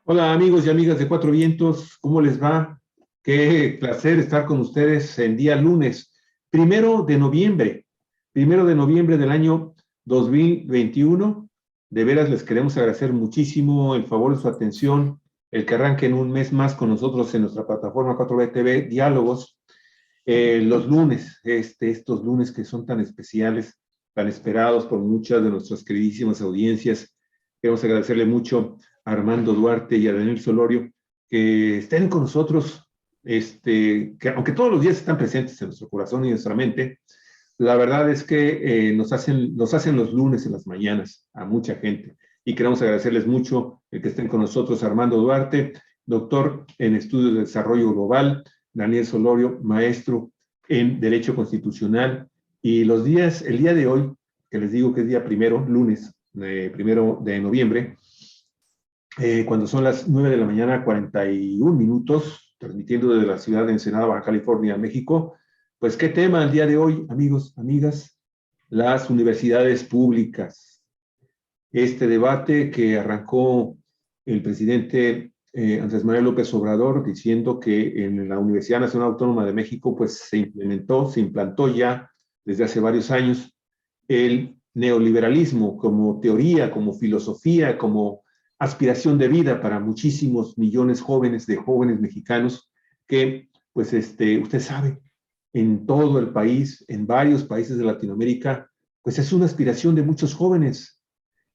Hola amigos y amigas de Cuatro Vientos, ¿cómo les va? Qué placer estar con ustedes el día lunes, primero de noviembre, primero de noviembre del año 2021. De veras les queremos agradecer muchísimo el favor de su atención, el que arranquen un mes más con nosotros en nuestra plataforma 4B TV Diálogos, los lunes, estos lunes que son tan especiales, tan esperados por muchas de nuestras queridísimas audiencias. Queremos agradecerle mucho a Armando Duarte y a Daniel Solorio que estén con nosotros, que aunque todos los días están presentes en nuestro corazón y en nuestra mente, la verdad es que nos hacen los lunes en las mañanas a mucha gente. Y queremos agradecerles mucho el que estén con nosotros, Armando Duarte, doctor en estudios de desarrollo global, Daniel Solorio, maestro en Derecho Constitucional. Y el día de hoy, que les digo que es día primero, lunes, primero de noviembre, cuando son las 9 de la mañana, 41 minutos, transmitiendo desde la ciudad de Ensenada, Baja California, México. Pues, ¿qué tema el día de hoy, amigos, amigas? Las universidades públicas. Este debate que arrancó el presidente Andrés Manuel López Obrador diciendo que en la Universidad Nacional Autónoma de México pues se implantó ya desde hace varios años el neoliberalismo como teoría, como filosofía, como aspiración de vida para muchísimos millones de jóvenes mexicanos que, pues, usted sabe, en todo el país, en varios países de Latinoamérica, pues es una aspiración de muchos jóvenes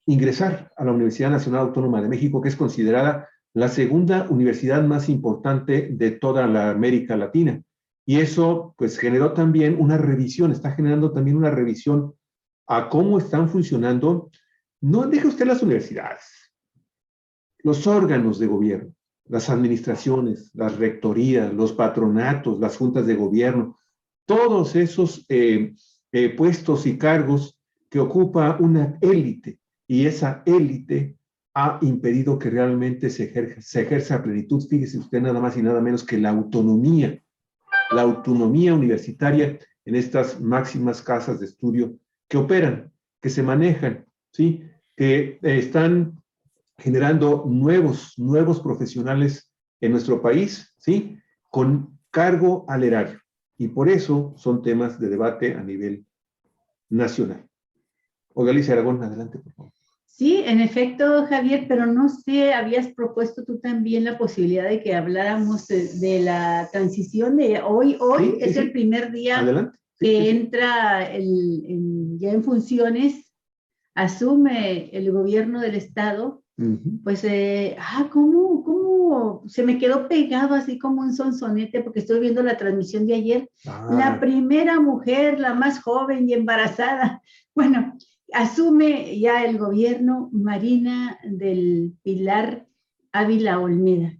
ingresar a la Universidad Nacional Autónoma de México, que es considerada la segunda universidad más importante de toda la América Latina. Y eso, pues, generó también una revisión, está generando también una revisión a cómo están funcionando, no deje usted las universidades, los órganos de gobierno, las administraciones, las rectorías, los patronatos, las juntas de gobierno, todos esos puestos y cargos que ocupa una élite, y esa élite ha impedido que realmente se ejerza a plenitud. Fíjese usted nada más y nada menos que la autonomía universitaria en estas máximas casas de estudio que operan, que se manejan, ¿sí? Que están generando nuevos profesionales en nuestro país, ¿sí? Con cargo al erario. Y por eso son temas de debate a nivel nacional. Galicia Aragón, adelante, por favor. Sí, en efecto, Javier, pero no sé, habías propuesto tú también la posibilidad de que habláramos de la transición de hoy. Hoy es el primer día adelante. que entra ya en funciones, asume el gobierno del estado. Pues, ¿cómo se me quedó pegado así como un sonsonete? Porque estoy viendo la transmisión de ayer. La primera mujer, la más joven y embarazada. Bueno, asume ya el gobierno Marina del Pilar Ávila Olmeda.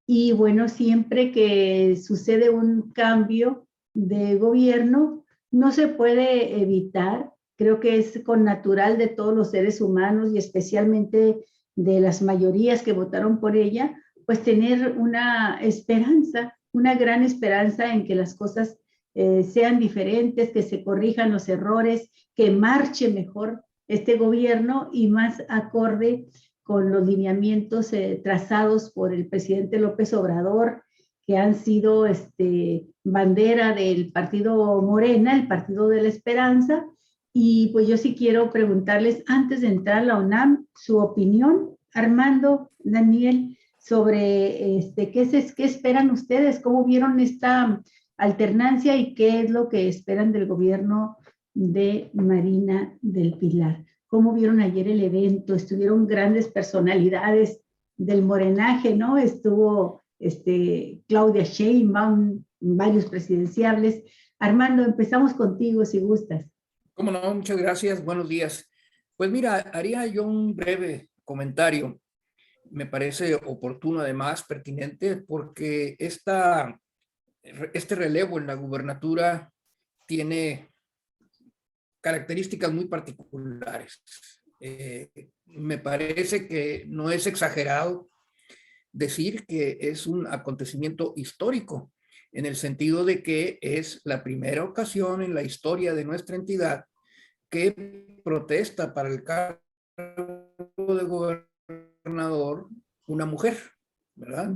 Y bueno, siempre que sucede un cambio de gobierno, no se puede evitar, creo que es con natural de todos los seres humanos y especialmente de las mayorías que votaron por ella, pues tener una esperanza, una gran esperanza en que las cosas sean diferentes, que se corrijan los errores, que marche mejor este gobierno y más acorde con los lineamientos trazados por el presidente López Obrador, que han sido bandera del partido Morena, el Partido de la Esperanza. Y pues yo sí quiero preguntarles, antes de entrar a la UNAM, su opinión, Armando, Daniel, sobre qué esperan ustedes, cómo vieron esta alternancia y qué es lo que esperan del gobierno de Marina del Pilar. ¿Cómo vieron ayer el evento? Estuvieron grandes personalidades del morenaje, ¿no? Estuvo Claudia Sheinbaum, varios presidenciables. Armando, empezamos contigo si gustas. Cómo no, muchas gracias, buenos días. Pues mira, haría yo un breve comentario. Me parece oportuno, además, pertinente, porque este relevo en la gubernatura tiene características muy particulares. Me parece que no es exagerado decir que es un acontecimiento histórico, en el sentido de que es la primera ocasión en la historia de nuestra entidad que protesta para el cargo de gobernador una mujer, ¿verdad?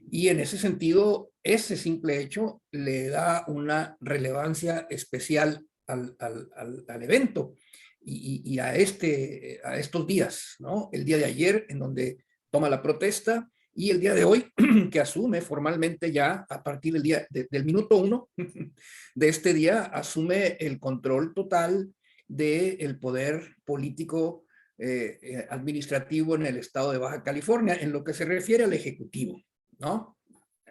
Y en ese sentido, ese simple hecho le da una relevancia especial al evento y a estos días, ¿no? El día de ayer, en donde toma la protesta, y el día de hoy, que asume formalmente ya, a partir del minuto 1 de este día, asume el control total del poder político administrativo en el estado de Baja California, en lo que se refiere al Ejecutivo, ¿no?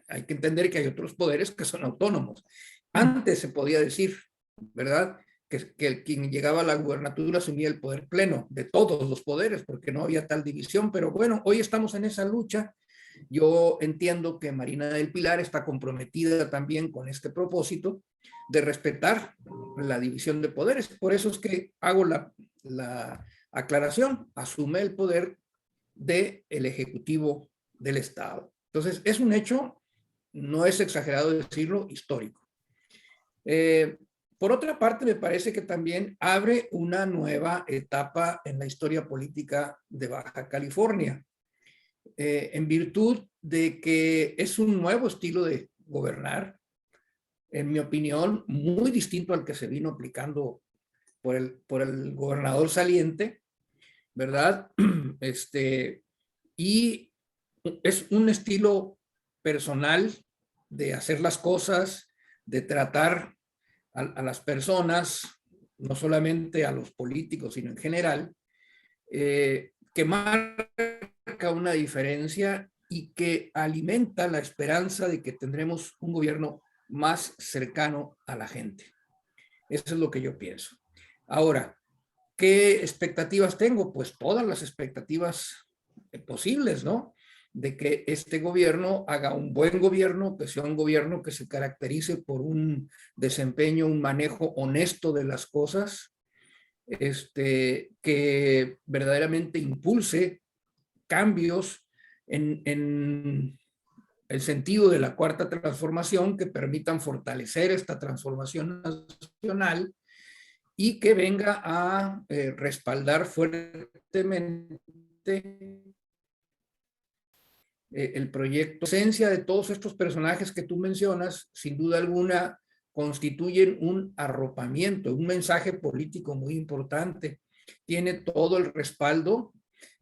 Hay que entender que hay otros poderes que son autónomos. Antes se podía decir, ¿verdad?, que quien llegaba a la gubernatura asumía el poder pleno de todos los poderes, porque no había tal división, pero bueno, hoy estamos en esa lucha. Yo entiendo que Marina del Pilar está comprometida también con este propósito de respetar la división de poderes. Por eso es que hago la aclaración, asume el poder del Ejecutivo del Estado. Entonces, es un hecho, no es exagerado decirlo, histórico. Por otra parte, me parece que también abre una nueva etapa en la historia política de Baja California, en virtud de que es un nuevo estilo de gobernar, en mi opinión, muy distinto al que se vino aplicando por el gobernador saliente, ¿verdad? Y es un estilo personal de hacer las cosas, de tratar a las personas, no solamente a los políticos, sino en general, que marca una diferencia y que alimenta la esperanza de que tendremos un gobierno más cercano a la gente. Eso es lo que yo pienso. Ahora, ¿qué expectativas tengo? Pues todas las expectativas posibles, ¿no? De que este gobierno haga un buen gobierno, que sea un gobierno que se caracterice por un desempeño, un manejo honesto de las cosas, que verdaderamente impulse cambios en el sentido de la cuarta transformación que permitan fortalecer esta transformación nacional y que venga a respaldar fuertemente el proyecto. La esencia de todos estos personajes que tú mencionas, sin duda alguna, constituyen un arropamiento, un mensaje político muy importante. Tiene todo el respaldo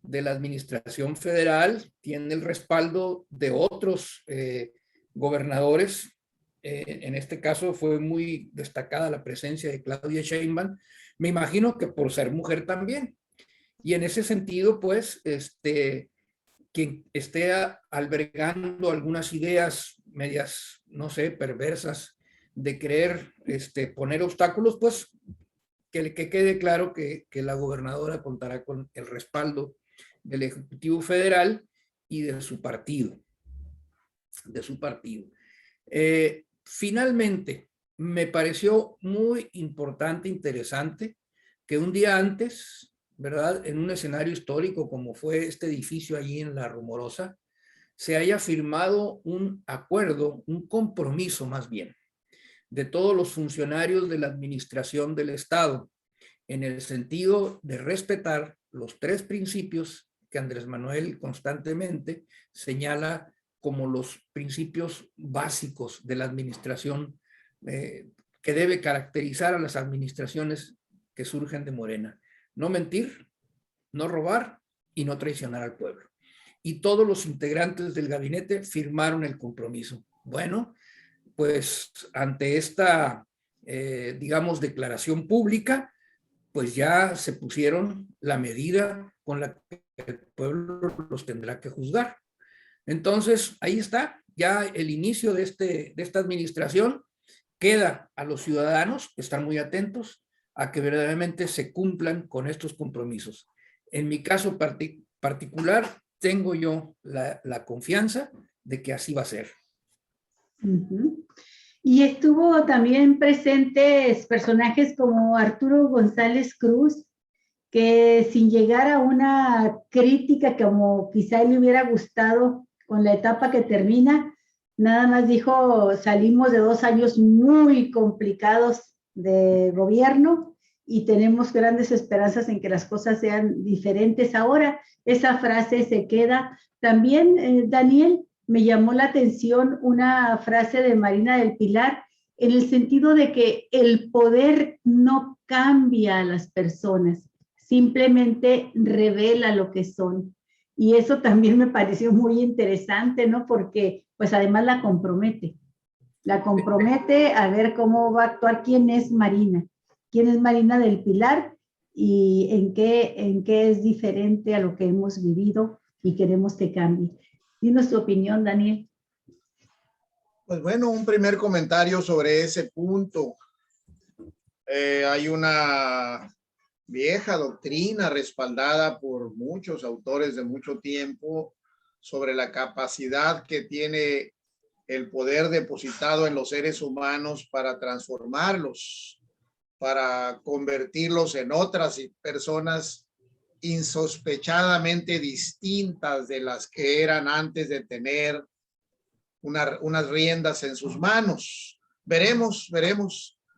de la administración federal, tiene el respaldo de otros gobernadores. En este caso fue muy destacada la presencia de Claudia Sheinbaum, me imagino que por ser mujer también. Y en ese sentido, pues, quien esté albergando algunas ideas medias, no sé, perversas de querer poner obstáculos, pues que quede claro que la gobernadora contará con el respaldo del Ejecutivo Federal y de su partido. Finalmente, me pareció muy importante, interesante, que un día antes, ¿verdad?, en un escenario histórico como fue este edificio allí en La Rumorosa, se haya firmado un acuerdo, un compromiso más bien, de todos los funcionarios de la administración del Estado, en el sentido de respetar los 3 principios que Andrés Manuel constantemente señala como los principios básicos de la administración que debe caracterizar a las administraciones que surgen de Morena. No mentir, no robar y no traicionar al pueblo. Y todos los integrantes del gabinete firmaron el compromiso. Bueno, pues ante esta, digamos, declaración pública, pues ya se pusieron la medida con la que el pueblo los tendrá que juzgar. Entonces, ahí está, ya el inicio de esta administración. Queda a los ciudadanos estar muy atentos a que verdaderamente se cumplan con estos compromisos. En mi caso particular, tengo yo la confianza de que así va a ser. Y estuvo también presentes personajes como Arturo González Cruz, que sin llegar a una crítica como quizá le hubiera gustado con la etapa que termina, nada más dijo, salimos de 2 años muy complicados de gobierno y tenemos grandes esperanzas en que las cosas sean diferentes. Ahora esa frase se queda. También, Daniel, me llamó la atención una frase de Marina del Pilar, en el sentido de que el poder no cambia a las personas, simplemente revela lo que son. Y eso también me pareció muy interesante, ¿no? Porque, pues además la compromete. La compromete a ver cómo va a actuar, quién es Marina del Pilar y en qué es diferente a lo que hemos vivido y queremos que cambie. Dinos tu opinión, Daniel. Pues bueno, un primer comentario sobre ese punto. Hay una vieja doctrina respaldada por muchos autores de mucho tiempo sobre la capacidad que tiene el poder depositado en los seres humanos para transformarlos, para convertirlos en otras personas insospechadamente distintas de las que eran antes de tener unas riendas en sus manos. Veremos.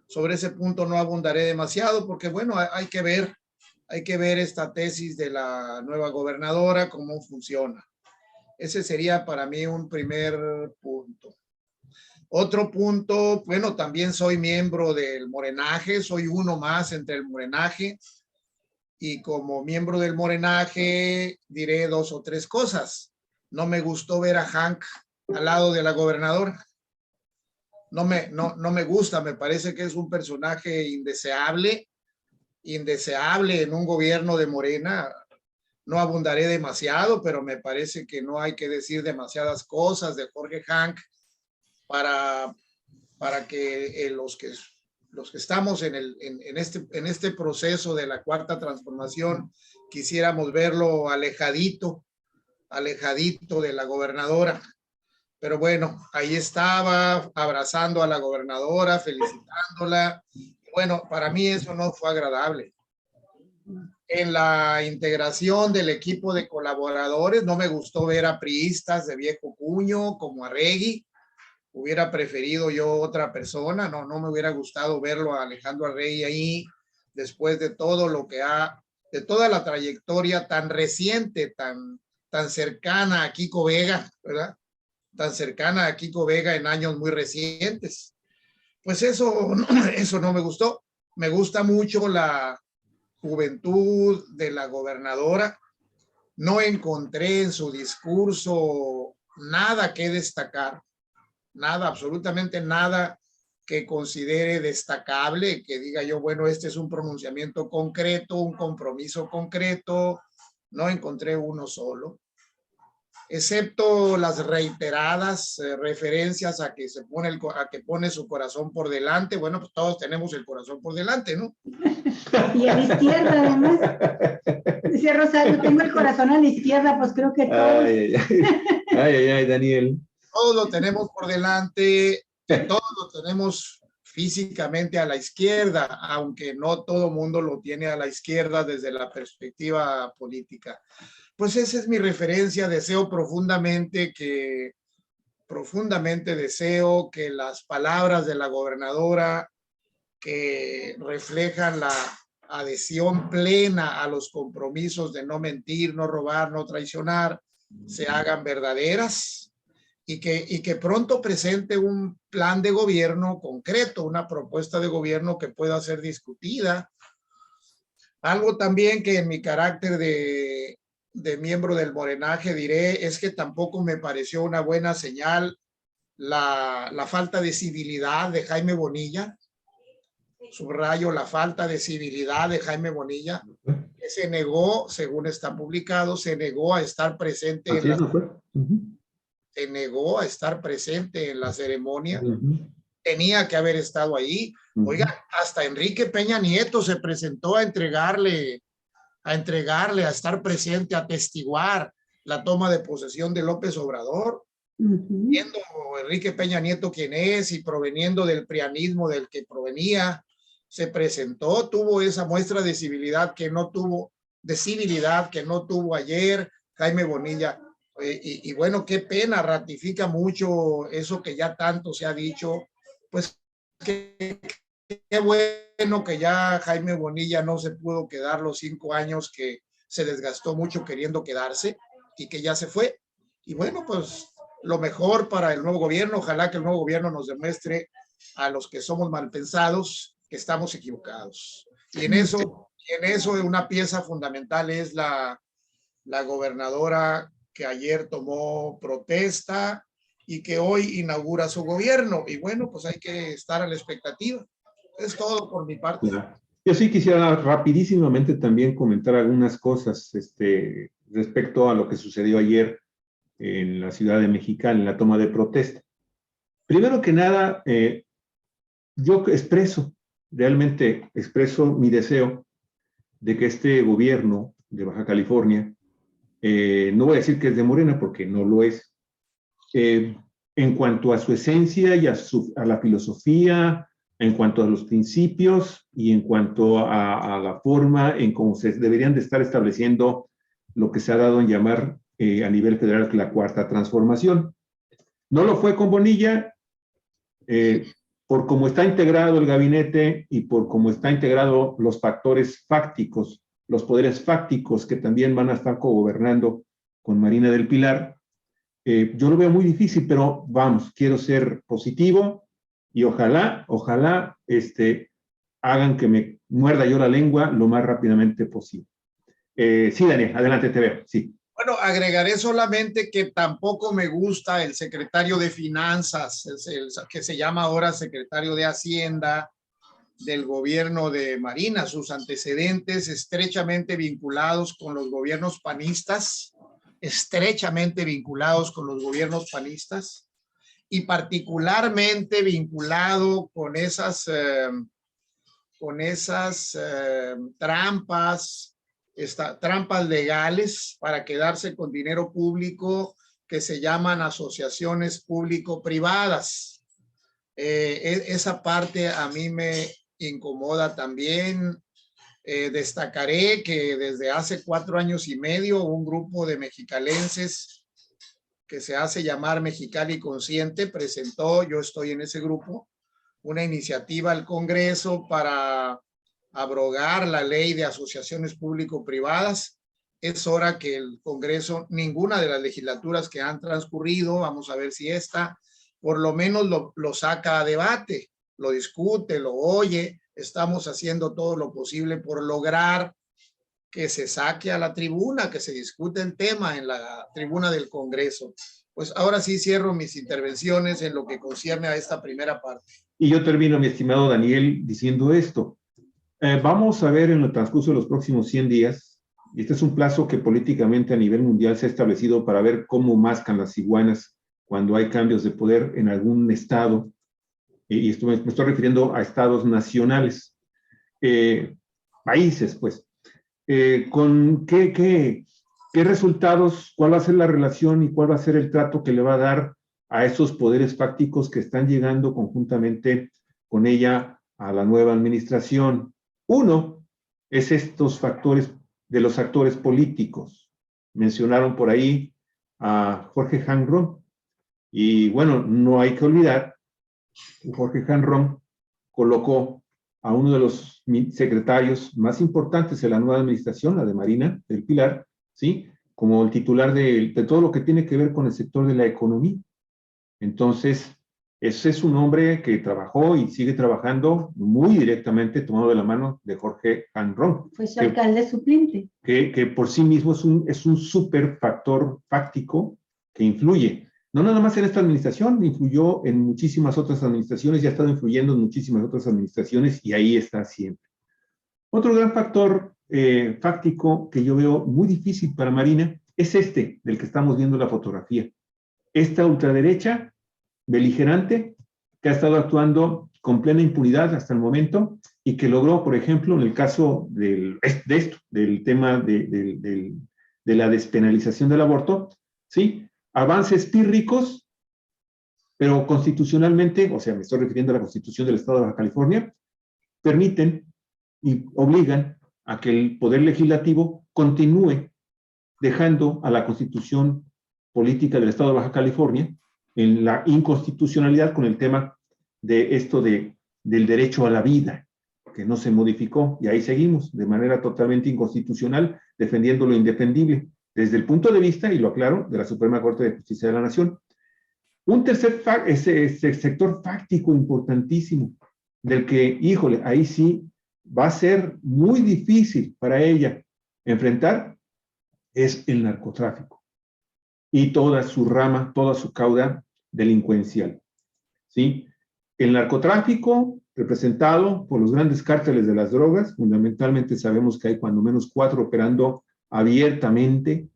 Sobre ese punto no abundaré demasiado porque, bueno, hay que ver esta tesis de la nueva gobernadora, cómo funciona. Ese sería para mí un primer punto. Otro punto, bueno, también soy miembro del Morenaje, soy uno más entre el Morenaje y como miembro del Morenaje diré 2 o 3 cosas. No me gustó ver a Hank al lado de la gobernadora. No me gusta, me parece que es un personaje indeseable en un gobierno de Morena. No abundaré demasiado, pero me parece que no hay que decir demasiadas cosas de Jorge Hank para que los que estamos en este proceso de la cuarta transformación quisiéramos verlo alejadito de la gobernadora. Pero bueno, ahí estaba abrazando a la gobernadora, felicitándola. Bueno, para mí eso no fue agradable. En la integración del equipo de colaboradores, no me gustó ver a priistas de viejo cuño como Arregui. Hubiera preferido yo otra persona, no me hubiera gustado verlo a Alejandro Arregui ahí, después de todo lo que de toda la trayectoria tan reciente, tan cercana a Kiko Vega, ¿verdad? Tan cercana a Kiko Vega en años muy recientes. Pues eso no me gustó. Me gusta mucho la juventud de la gobernadora. No encontré en su discurso nada que destacar, nada, absolutamente nada que considere destacable, que diga yo, bueno, este es un pronunciamiento concreto, un compromiso concreto. No encontré uno solo, excepto las reiteradas referencias a que pone su corazón por delante. Bueno, pues todos tenemos el corazón por delante, ¿no? Y a la izquierda, además. Dice Rosario, tengo el corazón a la izquierda, pues creo que todos. Ay, Daniel. Todos lo tenemos por delante, todos lo tenemos físicamente a la izquierda, aunque no todo mundo lo tiene a la izquierda desde la perspectiva política. Pues esa es mi referencia. Deseo profundamente deseo que las palabras de la gobernadora, que reflejan la adhesión plena a los compromisos de no mentir, no robar, no traicionar, se hagan verdaderas y que pronto presente un plan de gobierno concreto, una propuesta de gobierno que pueda ser discutida. Algo también que en mi carácter de miembro del Morenaje diré es que tampoco me pareció una buena señal la falta de civilidad de Jaime Bonilla. Subrayo la falta de civilidad de Jaime Bonilla, que se negó, según está publicado, se negó a estar presente se negó a estar presente en la ceremonia. Tenía que haber estado ahí. Oiga, hasta Enrique Peña Nieto se presentó a entregarle, a estar presente, a atestiguar la toma de posesión de López Obrador. Viendo Enrique Peña Nieto quién es y proveniendo del prianismo del que provenía, se presentó, tuvo esa muestra de civilidad que no tuvo ayer Jaime Bonilla. Y bueno, qué pena, ratifica mucho eso que ya tanto se ha dicho, pues que qué bueno que ya Jaime Bonilla no se pudo quedar los 5 años que se desgastó mucho queriendo quedarse y que ya se fue. Y bueno, pues lo mejor para el nuevo gobierno. Ojalá que el nuevo gobierno nos demuestre a los que somos mal pensados que estamos equivocados. Y en eso una pieza fundamental es la gobernadora que ayer tomó protesta y que hoy inaugura su gobierno. Y bueno, pues hay que estar a la expectativa. Es todo por mi parte. Yo sí quisiera rapidísimamente también comentar algunas cosas respecto a lo que sucedió ayer en la ciudad de Mexicali, en la toma de protesta. Primero que nada, yo realmente expreso mi deseo de que este gobierno de Baja California, no voy a decir que es de Morena porque no lo es, en cuanto a su esencia y a la filosofía, en cuanto a los principios y en cuanto a la forma en cómo se deberían de estar estableciendo lo que se ha dado en llamar a nivel federal la cuarta transformación. No lo fue con Bonilla, por cómo está integrado el gabinete y por cómo está integrado los factores fácticos, los poderes fácticos que también van a estar cogobernando con Marina del Pilar. Yo lo veo muy difícil, pero vamos, quiero ser positivo y ojalá hagan que me muerda yo la lengua lo más rápidamente posible. Sí, Daniel, adelante, te veo, sí. Bueno, agregaré solamente que tampoco me gusta el secretario de Finanzas, que se llama ahora secretario de Hacienda del gobierno de Marina, sus antecedentes estrechamente vinculados con los gobiernos panistas, y particularmente vinculado con esas trampas legales para quedarse con dinero público que se llaman asociaciones público-privadas. Esa parte a mí me incomoda también. Destacaré que desde hace 4 años y medio un grupo de mexicalenses que se hace llamar Mexicali Consciente presentó, yo estoy en ese grupo, una iniciativa al Congreso para abrogar la ley de asociaciones público-privadas. Es hora que el Congreso, ninguna de las legislaturas que han transcurrido, vamos a ver si esta, por lo menos lo saca a debate, lo discute, lo oye. Estamos haciendo todo lo posible por lograr que se saque a la tribuna, que se discute el tema en la tribuna del Congreso. Pues ahora sí cierro mis intervenciones en lo que concierne a esta primera parte. Y yo termino, mi estimado Daniel, diciendo esto. Vamos a ver en el transcurso de los próximos 100 días, y este es un plazo que políticamente a nivel mundial se ha establecido para ver cómo mascan las iguanas cuando hay cambios de poder en algún estado, y esto me estoy refiriendo a estados nacionales, países, pues. ¿Con qué resultados, cuál va a ser la relación y cuál va a ser el trato que le va a dar a esos poderes fácticos que están llegando conjuntamente con ella a la nueva administración? Uno es estos factores de los actores políticos. Mencionaron por ahí a Jorge Hanron, y bueno, no hay que olvidar que Jorge Hanron colocó a uno de los secretarios más importantes de la nueva administración, la de Marina del Pilar, ¿sí? Como el titular de todo lo que tiene que ver con el sector de la economía. Entonces, ese es un hombre que trabajó y sigue trabajando muy directamente, tomado de la mano de Jorge Hanron. Fue su alcalde suplente. Que por sí mismo es un súper factor fáctico que influye. No nada más en esta administración, influyó en muchísimas otras administraciones y ha estado influyendo en muchísimas otras administraciones y ahí está siempre. Otro gran factor fáctico que yo veo muy difícil para Marina es del que estamos viendo la fotografía. Esta ultraderecha beligerante que ha estado actuando con plena impunidad hasta el momento y que logró, por ejemplo, en el caso del tema de la despenalización del aborto, ¿sí? Avances pírricos, pero constitucionalmente, o sea, me estoy refiriendo a la Constitución del Estado de Baja California, permiten y obligan a que el Poder Legislativo continúe dejando a la Constitución Política del Estado de Baja California en la inconstitucionalidad con el tema de esto de del derecho a la vida, que no se modificó, y ahí seguimos, de manera totalmente inconstitucional, defendiendo lo indefendible, desde el punto de vista, y lo aclaro, de la Suprema Corte de Justicia de la Nación. Un tercer sector fáctico importantísimo, del que, híjole, ahí sí va a ser muy difícil para ella enfrentar, es el narcotráfico y toda su rama, toda su cauda delincuencial, ¿sí? El narcotráfico, representado por los grandes cárteles de las drogas, fundamentalmente sabemos que hay cuando menos 4 operando abiertamente,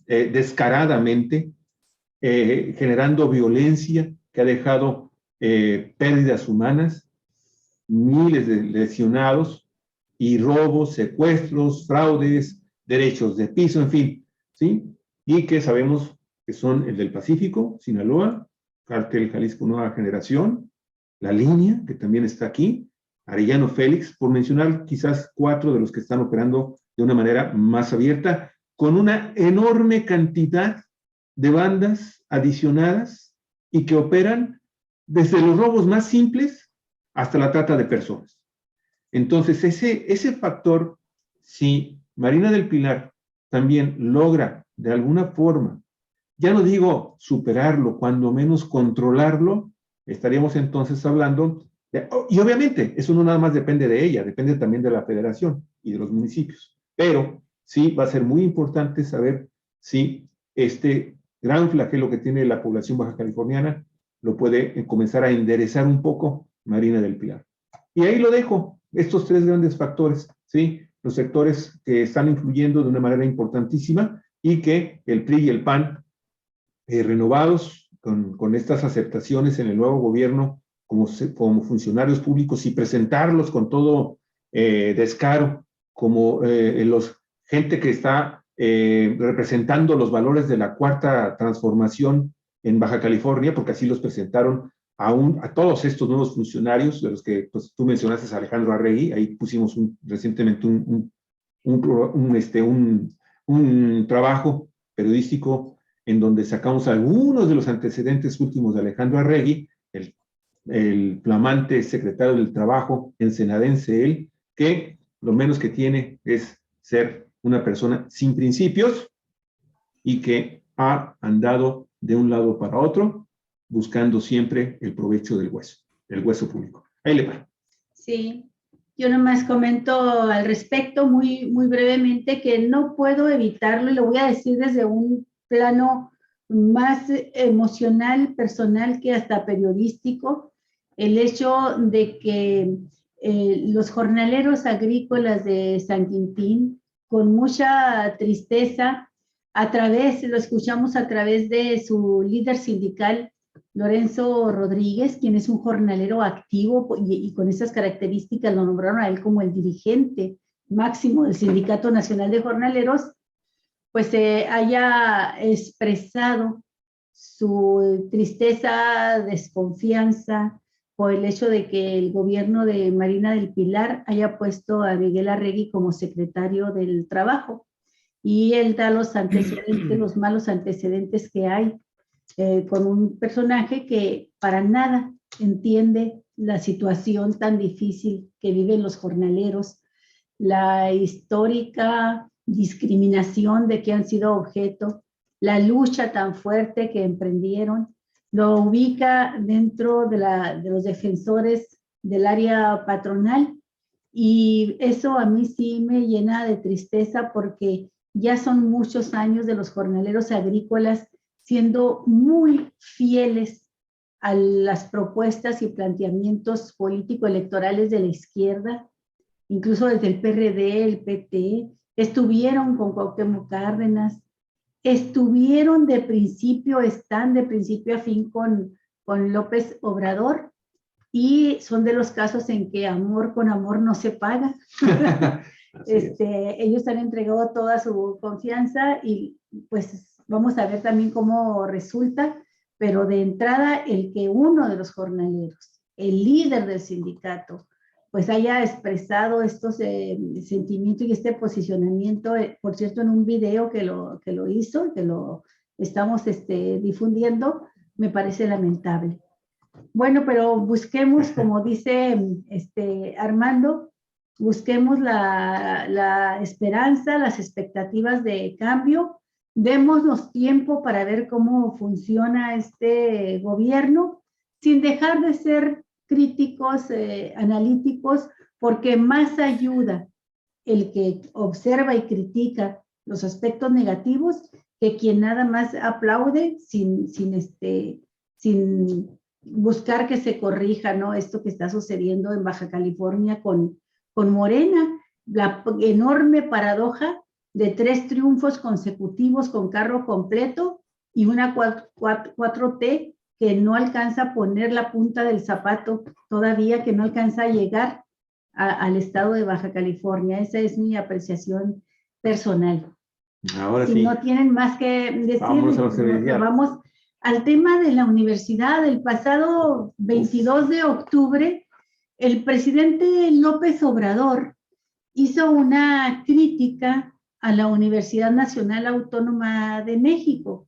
descaradamente, generando violencia que ha dejado pérdidas humanas, miles de lesionados y robos, secuestros, fraudes, derechos de piso, en fin, ¿sí? Y que sabemos que son el del Pacífico, Sinaloa, Cártel Jalisco Nueva Generación, La Línea, que también está aquí, Arellano Félix, por mencionar quizás 4 de los que están operando de una manera más abierta, con una enorme cantidad de bandas adicionadas y que operan desde los robos más simples hasta la trata de personas. Entonces, ese factor, si Marina del Pilar también logra de alguna forma, ya no digo superarlo, cuando menos controlarlo, estaríamos entonces hablando y obviamente eso no nada más depende de ella, depende también de la federación y de los municipios, pero sí va a ser muy importante saber si este gran flagelo que tiene la población baja californiana lo puede comenzar a enderezar un poco Marina del Pilar. Y ahí lo dejo, estos 3 grandes factores, ¿sí? Los sectores que están influyendo de una manera importantísima y que el PRI y el PAN renovados con estas aceptaciones en el nuevo gobierno como funcionarios públicos y presentarlos con todo descaro como gente que está representando los valores de la cuarta transformación en Baja California, porque así los presentaron a todos estos nuevos funcionarios, de los que pues, tú mencionaste a Alejandro Arregui, ahí pusimos recientemente un trabajo periodístico en donde sacamos algunos de los antecedentes últimos de Alejandro Arregui, el flamante secretario del Trabajo ensenadense él, que lo menos que tiene es ser una persona sin principios y que ha andado de un lado para otro buscando siempre el provecho del hueso público. Ahí le va. Sí, yo nomás comento al respecto muy, muy brevemente que no puedo evitarlo y lo voy a decir desde un plano más emocional, personal que hasta periodístico, el hecho de que los jornaleros agrícolas de San Quintín, con mucha tristeza, lo escuchamos a través de su líder sindical, Lorenzo Rodríguez, quien es un jornalero activo y con esas características lo nombraron a él como el dirigente máximo del Sindicato Nacional de Jornaleros, pues haya expresado su tristeza, desconfianza por el hecho de que el gobierno de Marina del Pilar haya puesto a Miguel Arregui como secretario del Trabajo. Y él da los antecedentes, los malos antecedentes que hay con un personaje que para nada entiende la situación tan difícil que viven los jornaleros, la histórica discriminación de que han sido objeto, la lucha tan fuerte que emprendieron, lo ubica dentro de los defensores del área patronal y eso a mí sí me llena de tristeza porque ya son muchos años de los jornaleros agrícolas siendo muy fieles a las propuestas y planteamientos político-electorales de la izquierda, incluso desde el PRD, el PT, estuvieron con Cuauhtémoc Cárdenas, están de principio a fin con López Obrador, y son de los casos en que amor con amor no se paga. Ellos han entregado toda su confianza y pues vamos a ver también cómo resulta, pero de entrada el que uno de los jornaleros, el líder del sindicato, pues haya expresado estos sentimientos y este posicionamiento, por cierto, en un video que lo hizo, que lo estamos difundiendo, me parece lamentable. Bueno, pero busquemos, como dice Armando, busquemos la esperanza, las expectativas de cambio, démonos tiempo para ver cómo funciona este gobierno, sin dejar de ser críticos, analíticos, porque más ayuda el que observa y critica los aspectos negativos que quien nada más aplaude sin buscar que se corrija, ¿no? Esto que está sucediendo en Baja California con Morena, la enorme paradoja de 3 triunfos consecutivos con carro completo y una 4T que no alcanza a poner la punta del zapato todavía, que no alcanza a llegar al estado de Baja California. Esa es mi apreciación personal. Ahora si sí. no tienen más que decir, vamos al tema de la universidad. El pasado 22 de octubre, el presidente López Obrador hizo una crítica a la Universidad Nacional Autónoma de México.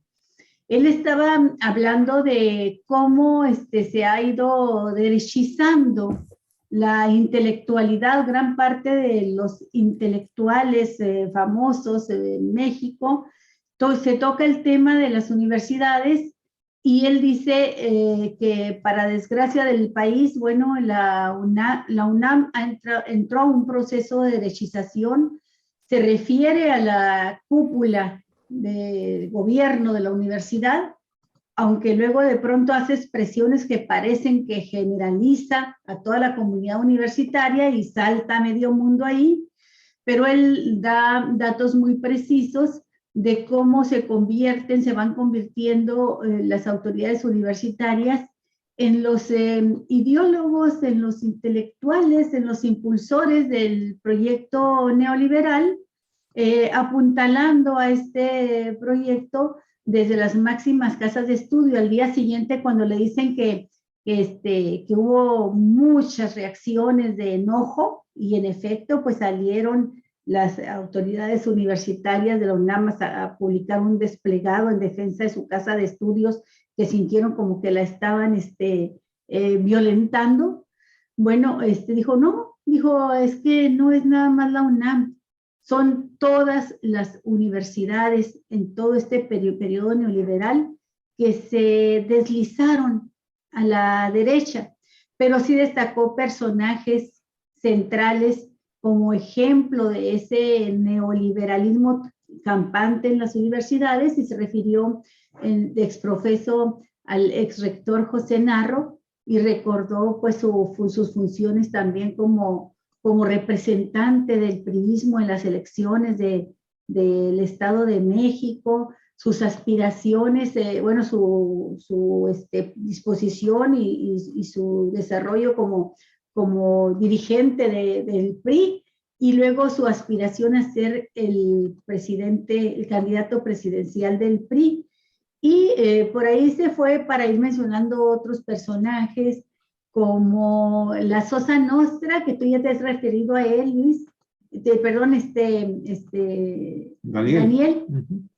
Él estaba hablando de cómo se ha ido derechizando la intelectualidad. Gran parte de los intelectuales famosos en México, se toca el tema de las universidades y él dice que para desgracia del país, bueno, la UNAM entró a un proceso de derechización. Se refiere a la cúpula de gobierno de la universidad, aunque luego de pronto hace expresiones que parecen que generaliza a toda la comunidad universitaria y salta a medio mundo ahí, pero él da datos muy precisos de cómo se van convirtiendo las autoridades universitarias en los ideólogos, en los intelectuales, en los impulsores del proyecto neoliberal, apuntalando a este proyecto desde las máximas casas de estudio. Al día siguiente, cuando le dicen que hubo muchas reacciones de enojo, y en efecto, pues salieron las autoridades universitarias de la UNAM a publicar un desplegado en defensa de su casa de estudios, que sintieron como que la estaban violentando. Bueno, dijo, es que no es nada más la UNAM, son todas las universidades en todo este periodo neoliberal que se deslizaron a la derecha, pero sí destacó personajes centrales como ejemplo de ese neoliberalismo campante en las universidades, y se refirió de exprofeso al exrector José Narro y recordó pues sus funciones también como representante del priismo en las elecciones del Estado de México, sus aspiraciones, su disposición y su desarrollo como dirigente del PRI, y luego su aspiración a ser el candidato presidencial del PRI. Y por ahí se fue para ir mencionando otros personajes, como la Sosa Nostra, que tú ya te has referido a él, Luis, Daniel,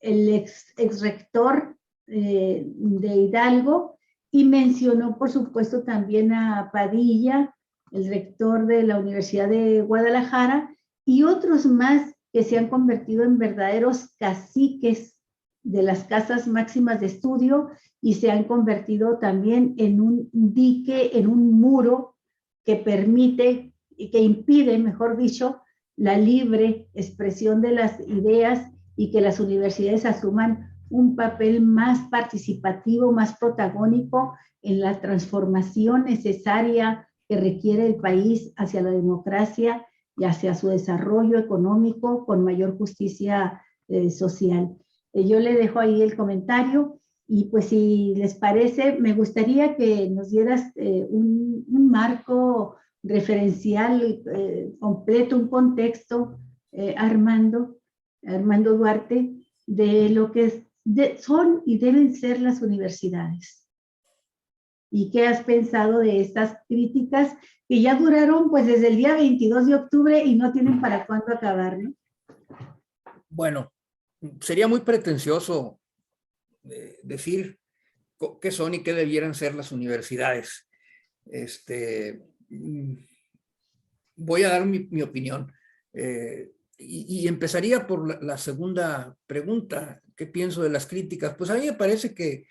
el ex rector de Hidalgo, y mencionó, por supuesto, también a Padilla, el rector de la Universidad de Guadalajara, y otros más que se han convertido en verdaderos caciques de las casas máximas de estudio y se han convertido también en un dique, en un muro que permite y que impide, mejor dicho, la libre expresión de las ideas, y que las universidades asuman un papel más participativo, más protagónico en la transformación necesaria que requiere el país hacia la democracia y hacia su desarrollo económico con mayor justicia social. Yo le dejo ahí el comentario, y pues si les parece, me gustaría que nos dieras un marco referencial completo, un contexto, Armando Duarte, de lo que son y deben ser las universidades. ¿Y qué has pensado de estas críticas que ya duraron pues desde el día 22 de octubre y no tienen para cuándo acabar, ¿no? Bueno, sería muy pretencioso decir qué son y qué debieran ser las universidades. Voy a dar mi opinión. Y empezaría por la segunda pregunta. ¿Qué pienso de las críticas? Pues a mí me parece que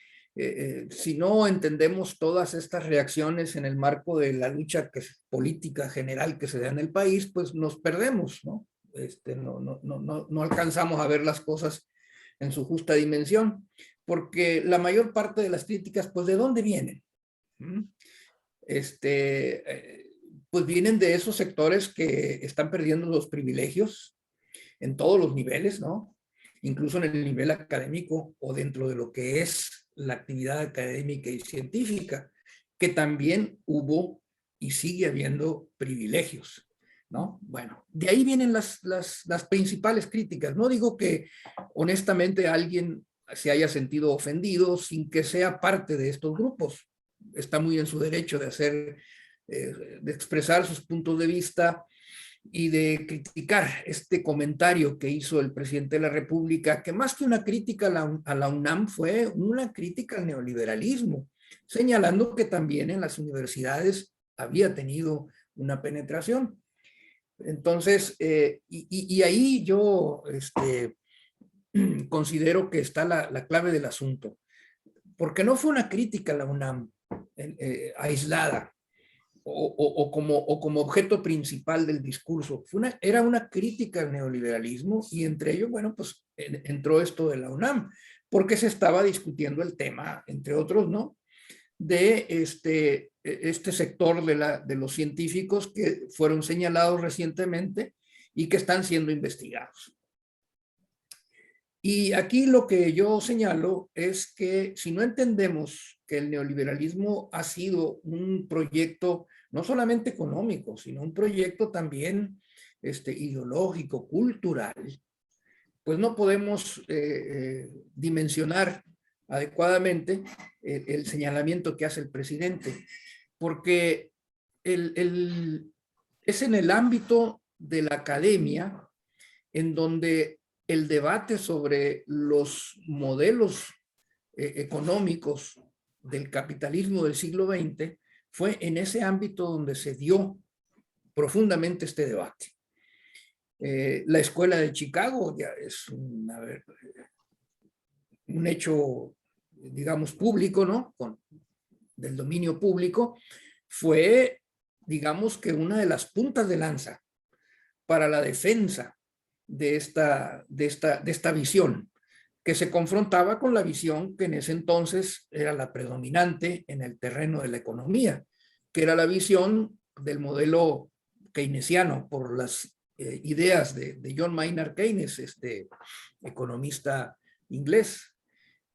si no entendemos todas estas reacciones en el marco de la lucha política general que se da en el país, pues nos perdemos, ¿no? No alcanzamos a ver las cosas en su justa dimensión, porque la mayor parte de las críticas, pues ¿de dónde vienen? Pues vienen de esos sectores que están perdiendo los privilegios en todos los niveles, ¿no? Incluso en el nivel académico o dentro de lo que es la actividad académica y científica, que también hubo y sigue habiendo privilegios, ¿no? Bueno, de ahí vienen las principales críticas. No digo que honestamente alguien se haya sentido ofendido sin que sea parte de estos grupos. Está muy en su derecho de hacer, de expresar sus puntos de vista y de criticar este comentario que hizo el presidente de la República, que más que una crítica a la UNAM fue una crítica al neoliberalismo, señalando que también en las universidades había tenido una penetración. Entonces, y ahí yo considero que está la clave del asunto, porque no fue una crítica a la UNAM aislada, o como objeto principal del discurso. Era una crítica al neoliberalismo y entre ellos, bueno, pues entró esto de la UNAM, porque se estaba discutiendo el tema, entre otros, ¿no? De este sector de los científicos que fueron señalados recientemente y que están siendo investigados. Y aquí lo que yo señalo es que si no entendemos que el neoliberalismo ha sido un proyecto no solamente económico, sino un proyecto también ideológico, cultural, pues no podemos dimensionar adecuadamente el señalamiento que hace el presidente, porque es en el ámbito de la academia en donde el debate sobre los modelos económicos del capitalismo del siglo XX fue en ese ámbito donde se dio profundamente este debate. La escuela de Chicago ya es un hecho, digamos, público, ¿no? Del dominio público, fue, digamos, que una de las puntas de lanza para la defensa de esta visión, que se confrontaba con la visión que en ese entonces era la predominante en el terreno de la economía, que era la visión del modelo keynesiano por las ideas de John Maynard Keynes, economista inglés.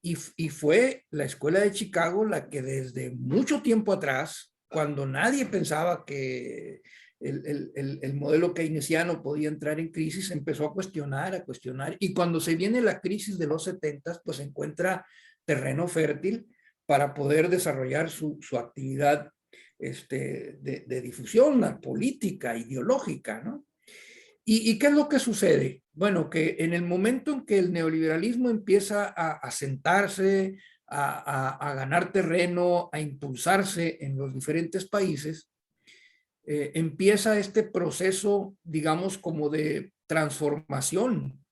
Y fue la escuela de Chicago la que desde mucho tiempo atrás, cuando nadie pensaba que el modelo keynesiano podía entrar en crisis, empezó a cuestionar, y cuando se viene la crisis de los 70, pues encuentra terreno fértil para poder desarrollar su actividad de difusión política, ideológica, ¿no? ¿Y qué es lo que sucede? Bueno, que en el momento en que el neoliberalismo empieza a sentarse, a ganar terreno, a impulsarse en los diferentes países, empieza este proceso, digamos, como de transformación,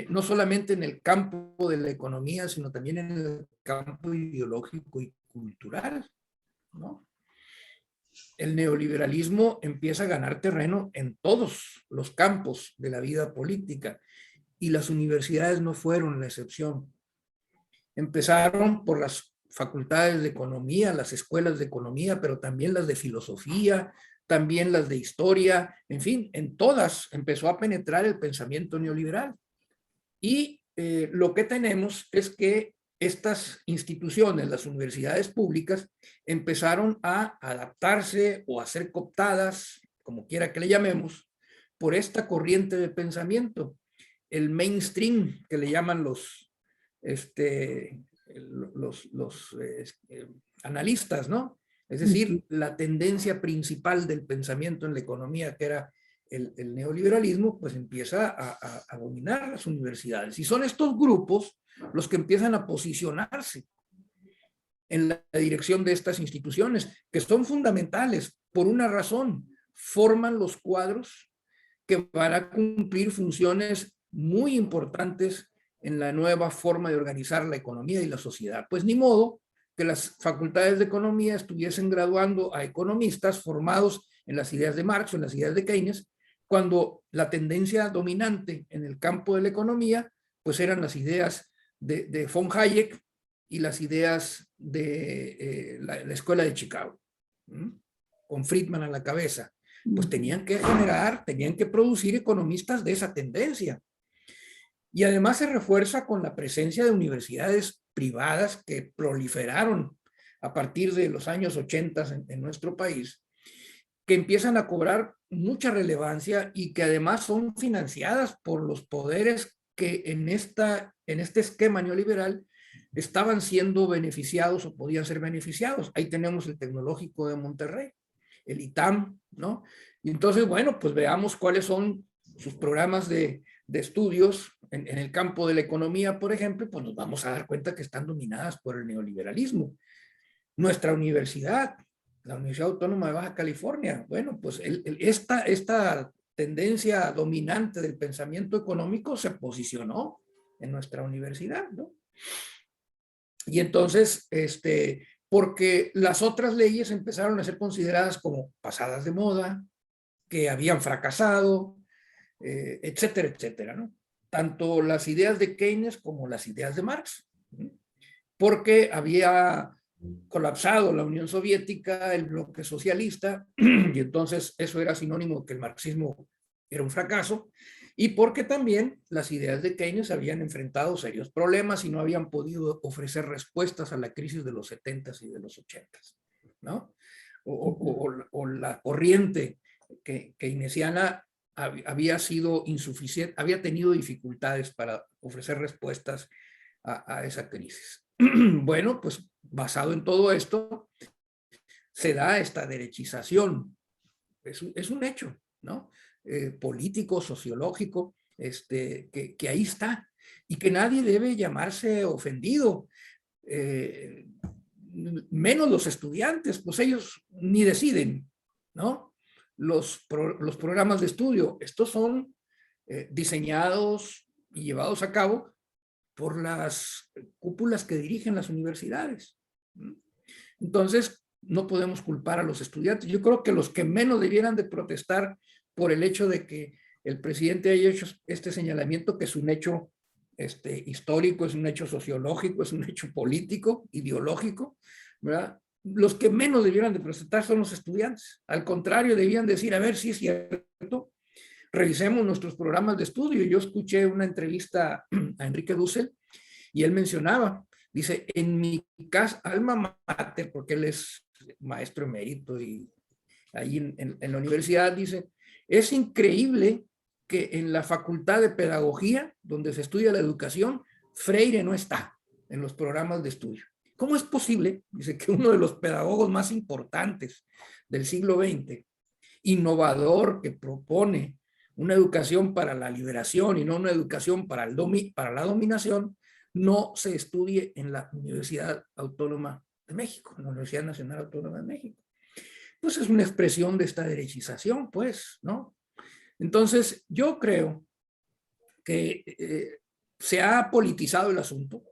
no solamente en el campo de la economía, sino también en el campo ideológico y cultural, ¿no? El neoliberalismo empieza a ganar terreno en todos los campos de la vida política y las universidades no fueron la excepción. Empezaron por las facultades de economía, las escuelas de economía, pero también las de filosofía, también las de historia, en fin, en todas empezó a penetrar el pensamiento neoliberal. Y lo que tenemos es que estas instituciones, las universidades públicas, empezaron a adaptarse o a ser cooptadas, como quiera que le llamemos, por esta corriente de pensamiento, el mainstream que le llaman los analistas, ¿no? Es decir, la tendencia principal del pensamiento en la economía, que era el neoliberalismo, pues empieza a dominar las universidades. Y son estos grupos los que empiezan a posicionarse en la dirección de estas instituciones, que son fundamentales por una razón: forman los cuadros que van a cumplir funciones muy importantes en la nueva forma de organizar la economía y la sociedad. Pues ni modo que las facultades de economía estuviesen graduando a economistas formados en las ideas de Marx o en las ideas de Keynes, cuando la tendencia dominante en el campo de la economía pues eran las ideas de von Hayek y las ideas de la escuela de Chicago, con Friedman a la cabeza. Pues tenían que generar, tenían que producir economistas de esa tendencia. Y además se refuerza con la presencia de universidades privadas que proliferaron a partir de los años 80 en nuestro país, que empiezan a cobrar mucha relevancia y que además son financiadas por los poderes que en este esquema neoliberal estaban siendo beneficiados o podían ser beneficiados. Ahí tenemos el Tecnológico de Monterrey, el ITAM, ¿no? Y entonces, bueno, pues veamos cuáles son sus programas de estudios en el campo de la economía, por ejemplo, pues nos vamos a dar cuenta que están dominadas por el neoliberalismo. Nuestra universidad, la Universidad Autónoma de Baja California, bueno, pues esta tendencia dominante del pensamiento económico se posicionó en nuestra universidad, ¿no? Y entonces, porque las otras leyes empezaron a ser consideradas como pasadas de moda, que habían fracasado, etcétera, etcétera, ¿no? Tanto las ideas de Keynes como las ideas de Marx, ¿no? Porque había colapsado la Unión Soviética, el bloque socialista, y entonces eso era sinónimo de que el marxismo era un fracaso, y porque también las ideas de Keynes habían enfrentado serios problemas y no habían podido ofrecer respuestas a la crisis de los 70s y de los 80s, ¿no? O la corriente keynesiana había sido insuficiente, había tenido dificultades para ofrecer respuestas a esa crisis. Bueno, pues basado en todo esto, se da esta derechización. Es un hecho, ¿no? Político, sociológico, que ahí está, y que nadie debe llamarse ofendido, menos los estudiantes, pues ellos ni deciden, ¿no? Los programas de estudio, estos son diseñados y llevados a cabo por las cúpulas que dirigen las universidades. Entonces, no podemos culpar a los estudiantes. Yo creo que los que menos debieran de protestar por el hecho de que el presidente haya hecho este señalamiento, que es un hecho histórico, es un hecho sociológico, es un hecho político, ideológico, ¿verdad? Los que menos debieran de protestar son los estudiantes. Al contrario, debían decir, a ver si es cierto, revisemos nuestros programas de estudio. Yo escuché una entrevista a Enrique Dussel y él mencionaba, dice, en mi casa, alma mater, porque él es maestro emérito y ahí en la universidad, dice, es increíble que en la Facultad de Pedagogía, donde se estudia la educación, Freire no está en los programas de estudio. ¿Cómo es posible? Dice que uno de los pedagogos más importantes del siglo XX, innovador, que propone una educación para la liberación y no una educación para la dominación, no se estudie en la Universidad Autónoma de México, en la Universidad Nacional Autónoma de México. Pues es una expresión de esta derechización, pues, ¿no? Entonces, yo creo que se ha politizado el asunto,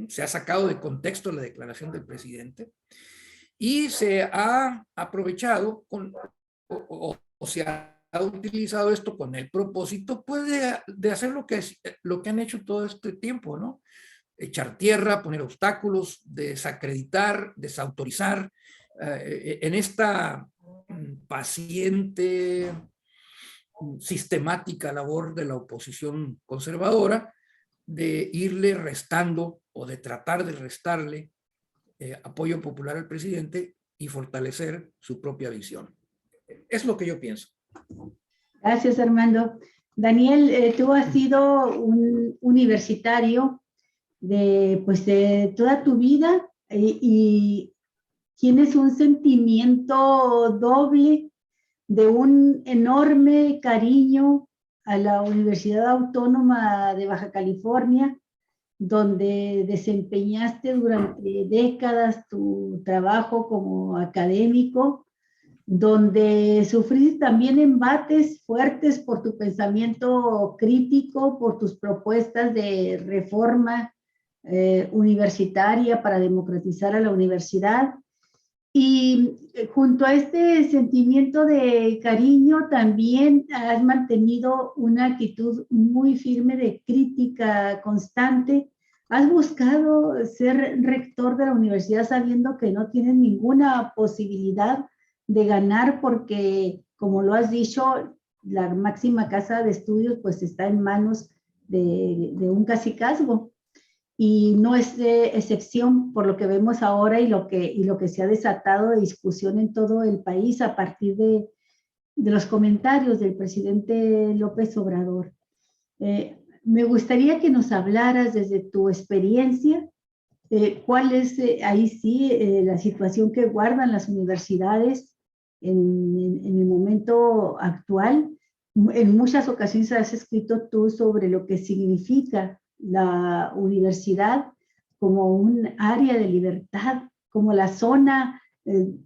se ha sacado de contexto la declaración del presidente y se ha aprovechado o se ha utilizado esto con el propósito, pues, de hacer lo que han hecho todo este tiempo, ¿no? Echar tierra, poner obstáculos, desacreditar, desautorizar, en esta paciente, sistemática labor de la oposición conservadora, de irle restando o de tratar de restarle apoyo popular al presidente y fortalecer su propia visión. Es lo que yo pienso. Gracias, Armando. Daniel, tú has sido un universitario de toda tu vida y tienes un sentimiento doble de un enorme cariño a la Universidad Autónoma de Baja California donde desempeñaste durante décadas tu trabajo como académico, donde sufriste también embates fuertes por tu pensamiento crítico, por tus propuestas de reforma universitaria para democratizar a la universidad. Y junto a este sentimiento de cariño, también has mantenido una actitud muy firme de crítica constante. Has buscado ser rector de la universidad sabiendo que no tienes ninguna posibilidad de ganar porque, como lo has dicho, la máxima casa de estudios pues está en manos de un cacicazgo. Y no es de excepción por lo que vemos ahora y lo que se ha desatado de discusión en todo el país a partir de los comentarios del presidente López Obrador. Me gustaría que nos hablaras desde tu experiencia, cuál es ahí sí la situación que guardan las universidades en el momento actual. En muchas ocasiones has escrito tú sobre lo que significa la universidad como un área de libertad, como la zona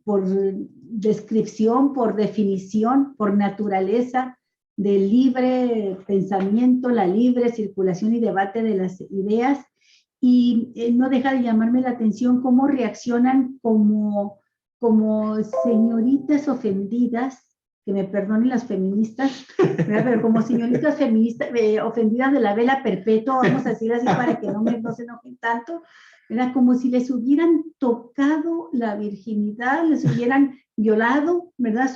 por descripción, por definición, por naturaleza del libre pensamiento, la libre circulación y debate de las ideas. Y no deja de llamarme la atención cómo reaccionan como señoritas ofendidas, que me perdonen las feministas, pero como señoritas feministas ofendidas de la vela perpetua, vamos a decir así para que no se enojen tanto, era como si les hubieran tocado la virginidad, les hubieran violado, ¿verdad?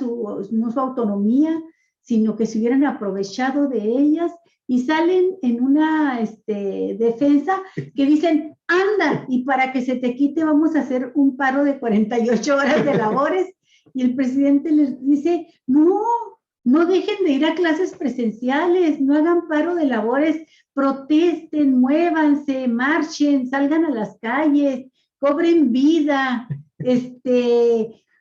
No su autonomía, sino que se hubieran aprovechado de ellas y salen en una defensa que dicen, anda, y para que se te quite vamos a hacer un paro de 48 horas de labores. Y el presidente les dice, no dejen de ir a clases presenciales, no hagan paro de labores, protesten, muévanse, marchen, salgan a las calles, cobren vida,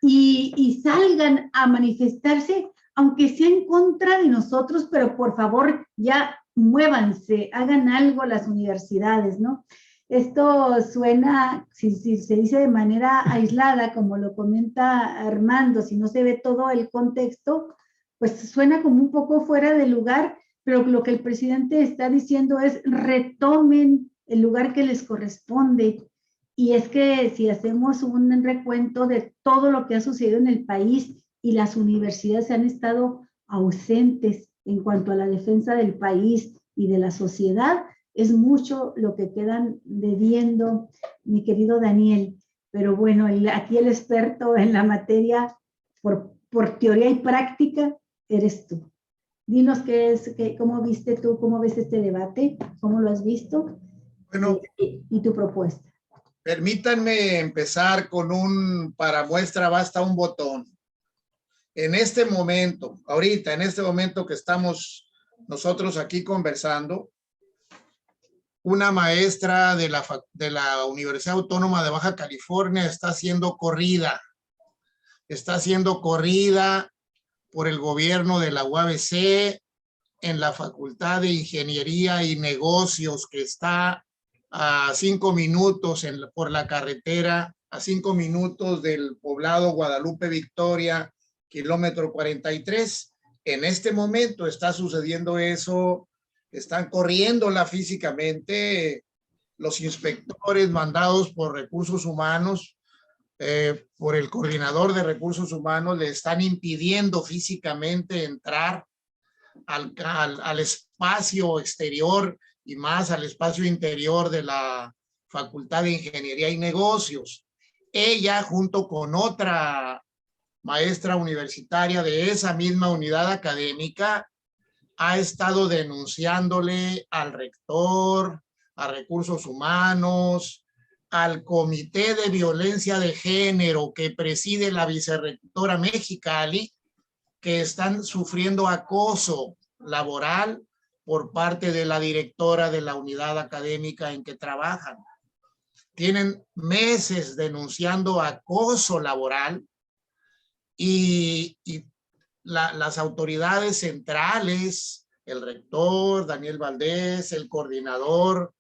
y salgan a manifestarse, aunque sea en contra de nosotros, pero por favor ya muévanse, hagan algo las universidades, ¿no? Esto suena, si se dice de manera aislada, como lo comenta Armando, si no se ve todo el contexto, pues suena como un poco fuera de lugar, pero lo que el presidente está diciendo es retomen el lugar que les corresponde. Y es que si hacemos un recuento de todo lo que ha sucedido en el país y las universidades han estado ausentes en cuanto a la defensa del país y de la sociedad, es mucho lo que quedan debiendo, mi querido Daniel. Pero bueno, aquí el experto en la materia, por teoría y práctica, eres tú. Dinos cómo viste tú, cómo ves este debate, cómo lo has visto, Bueno, y tu propuesta. Permítanme empezar con para muestra basta un botón. En este momento, ahorita, en este momento que estamos nosotros aquí conversando, una maestra de la Universidad Autónoma de Baja California está siendo corrida por el gobierno de la UABC en la Facultad de Ingeniería y Negocios, que está a 5 minutos por la carretera, a 5 minutos del poblado Guadalupe Victoria, kilómetro 43. En este momento está sucediendo eso. Están corriéndola físicamente los inspectores mandados por recursos humanos, por el coordinador de recursos humanos, le están impidiendo físicamente entrar al espacio exterior y más al espacio interior de la Facultad de Ingeniería y Negocios. Ella, junto con otra maestra universitaria de esa misma unidad académica, ha estado denunciándole al rector, a recursos humanos, al Comité de Violencia de Género que preside la vicerrectora Mexicali, que están sufriendo acoso laboral por parte de la directora de la unidad académica en que trabajan. Tienen meses denunciando acoso laboral y las autoridades centrales, el rector, Daniel Valdés, el coordinador,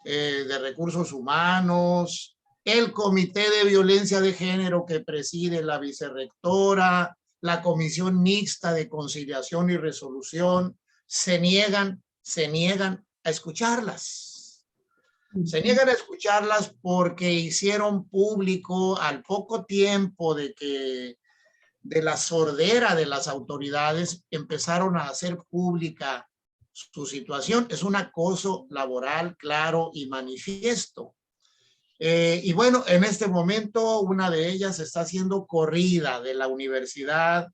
de Recursos Humanos, el Comité de Violencia de Género que preside la vicerrectora, la Comisión Mixta de Conciliación y Resolución, se niegan a escucharlas. Se niegan a escucharlas porque hicieron público al poco tiempo de la sordera de las autoridades, empezaron a hacer pública su situación. Es un acoso laboral claro y manifiesto. Y bueno, en este momento una de ellas está siendo corrida de la universidad,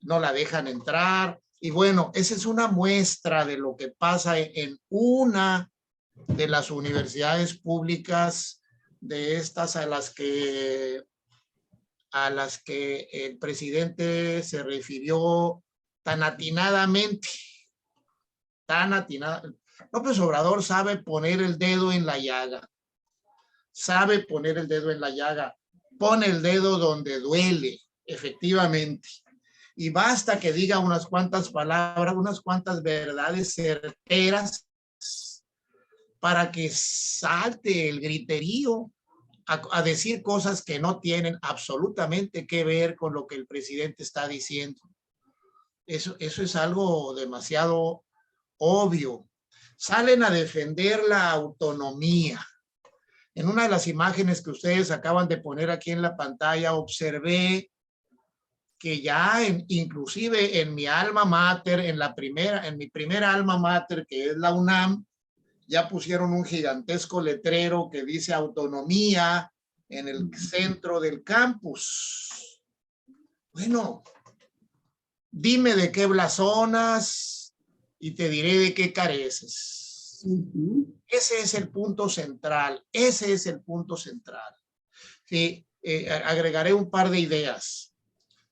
no la dejan entrar. Y bueno, esa es una muestra de lo que pasa en una de las universidades públicas, de estas a las que el presidente se refirió tan atinadamente. López Obrador sabe poner el dedo en la llaga. Sabe poner el dedo en la llaga. Pone el dedo donde duele, efectivamente. Y basta que diga unas cuantas palabras, unas cuantas verdades certeras para que salte el griterío a decir cosas que no tienen absolutamente que ver con lo que el presidente está diciendo. Eso es algo demasiado obvio. Salen a defender la autonomía. En una de las imágenes que ustedes acaban de poner aquí en la pantalla, observé que ya inclusive en mi alma mater, en mi primera alma mater, que es la UNAM, ya pusieron un gigantesco letrero que dice autonomía en el centro del campus. Bueno, dime de qué blasonas y te diré de qué careces. Ese es el punto central. Ese es el punto central. Sí, agregaré un par de ideas.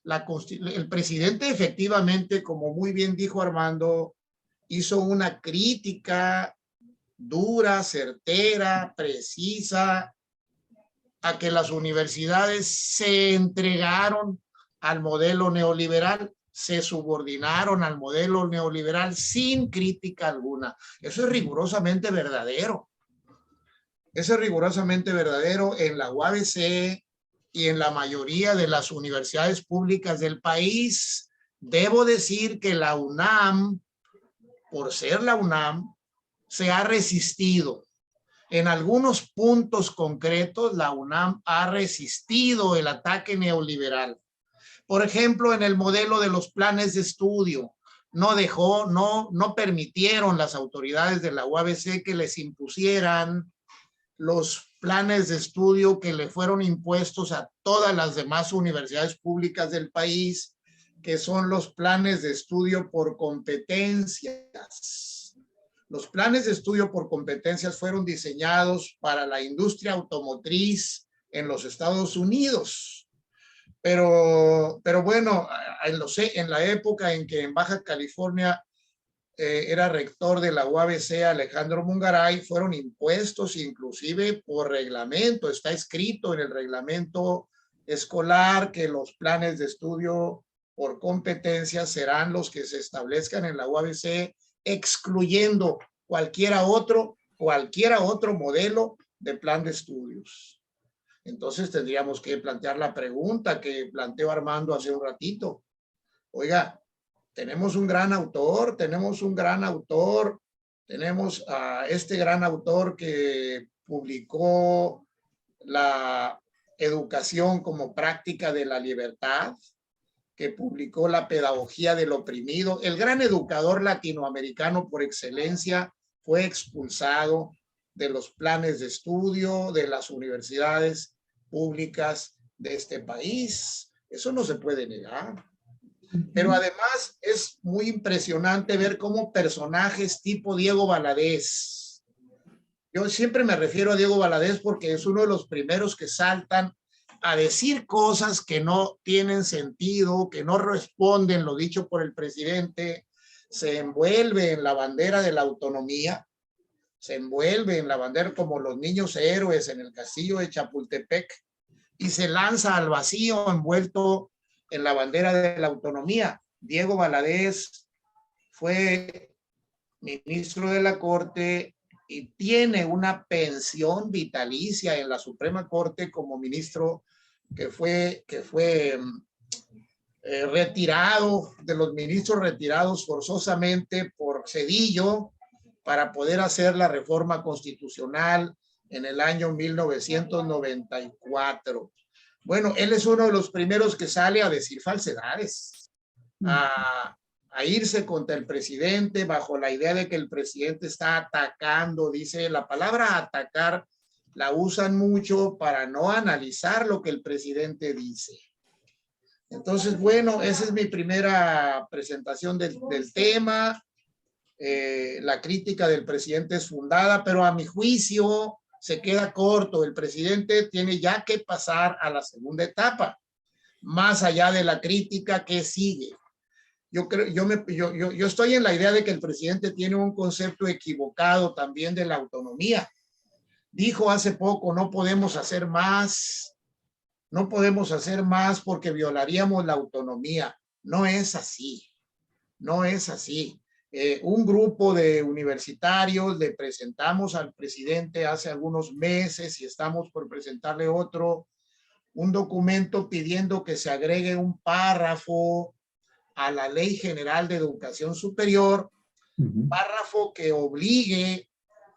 El presidente efectivamente, como muy bien dijo Armando, hizo una crítica dura, certera, precisa, a que las universidades se entregaron al modelo neoliberal, se subordinaron al modelo neoliberal sin crítica alguna. Eso es rigurosamente verdadero. Eso es rigurosamente verdadero en la UABC y en la mayoría de las universidades públicas del país. Debo decir que la UNAM, por ser la UNAM, se ha resistido. En algunos puntos concretos, la UNAM ha resistido el ataque neoliberal. Por ejemplo, en el modelo de los planes de estudio, no permitieron las autoridades de la UABC que les impusieran los planes de estudio que le fueron impuestos a todas las demás universidades públicas del país, que son los planes de estudio por competencias. Los planes de estudio por competencias fueron diseñados para la industria automotriz en los Estados Unidos. Pero bueno, en la época en que en Baja California era rector de la UABC Alejandro Mungaray, fueron impuestos inclusive por reglamento. Está escrito en el reglamento escolar que los planes de estudio por competencias serán los que se establezcan en la UABC, excluyendo cualquiera otro modelo de plan de estudios. Entonces tendríamos que plantear la pregunta que planteó Armando hace un ratito. Oiga, tenemos un gran autor, tenemos a este gran autor que publicó La educación como práctica de la libertad, que publicó La pedagogía del oprimido. El gran educador latinoamericano por excelencia fue expulsado de los planes de estudio de las universidades públicas de este país. Eso no se puede negar. Pero además es muy impresionante ver cómo personajes tipo Diego Valadez. Yo siempre me refiero a Diego Valadez porque es uno de los primeros que saltan a decir cosas que no tienen sentido, que no responden lo dicho por el presidente. Se envuelve en la bandera de la autonomía, se envuelve en la bandera como los niños héroes en el castillo de Chapultepec y se lanza al vacío envuelto en la bandera de la autonomía. Diego Valadez fue ministro de la Corte y tiene una pensión vitalicia en la Suprema Corte como ministro que fue retirado, de los ministros retirados forzosamente por Zedillo para poder hacer la reforma constitucional en el año 1994. Bueno, él es uno de los primeros que sale a decir falsedades, a irse contra el presidente bajo la idea de que el presidente está atacando. Dice, la palabra atacar la usan mucho para no analizar lo que el presidente dice. Entonces, bueno, esa es mi primera presentación del tema. La crítica del presidente es fundada, pero a mi juicio se queda corto. El presidente tiene ya que pasar a la segunda etapa, más allá de la crítica que sigue. Yo estoy en la idea de que el presidente tiene un concepto equivocado también de la autonomía. Dijo hace poco, no podemos hacer más porque violaríamos la autonomía. No es así, no es así. Un grupo de universitarios le presentamos al presidente hace algunos meses y estamos por presentarle un documento pidiendo que se agregue un párrafo a la Ley General de Educación Superior, párrafo que obligue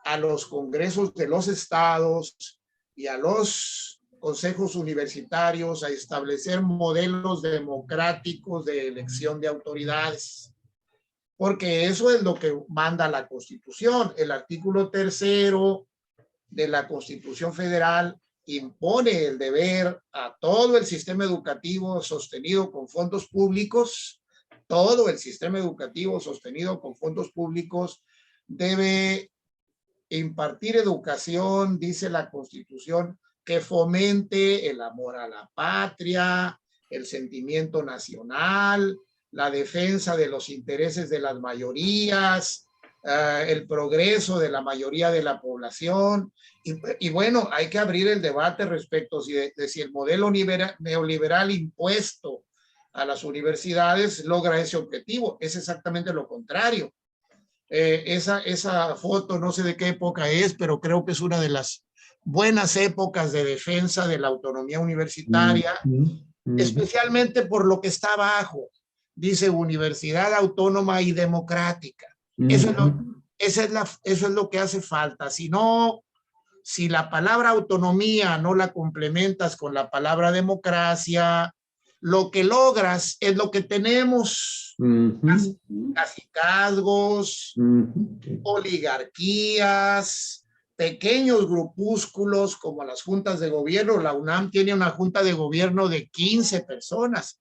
a los congresos de los estados y a los consejos universitarios a establecer modelos democráticos de elección de autoridades. Porque eso es lo que manda la Constitución. El artículo 3º de la Constitución Federal impone el deber a todo el sistema educativo sostenido con fondos públicos. Todo el sistema educativo sostenido con fondos públicos debe impartir educación, dice la Constitución, que fomente el amor a la patria, el sentimiento nacional, la defensa de los intereses de las mayorías, el progreso de la mayoría de la población. Y bueno, hay que abrir el debate respecto de si el modelo neoliberal impuesto a las universidades logra ese objetivo. Es exactamente lo contrario. Esa foto no sé de qué época es, pero creo que es una de las buenas épocas de defensa de la autonomía universitaria, especialmente por lo que está abajo. Dice Universidad Autónoma y Democrática. Eso es lo que hace falta. Si la palabra autonomía no la complementas con la palabra democracia, lo que logras es lo que tenemos. Cacicazgos, oligarquías, pequeños grupúsculos como las juntas de gobierno. La UNAM tiene una junta de gobierno de 15 personas.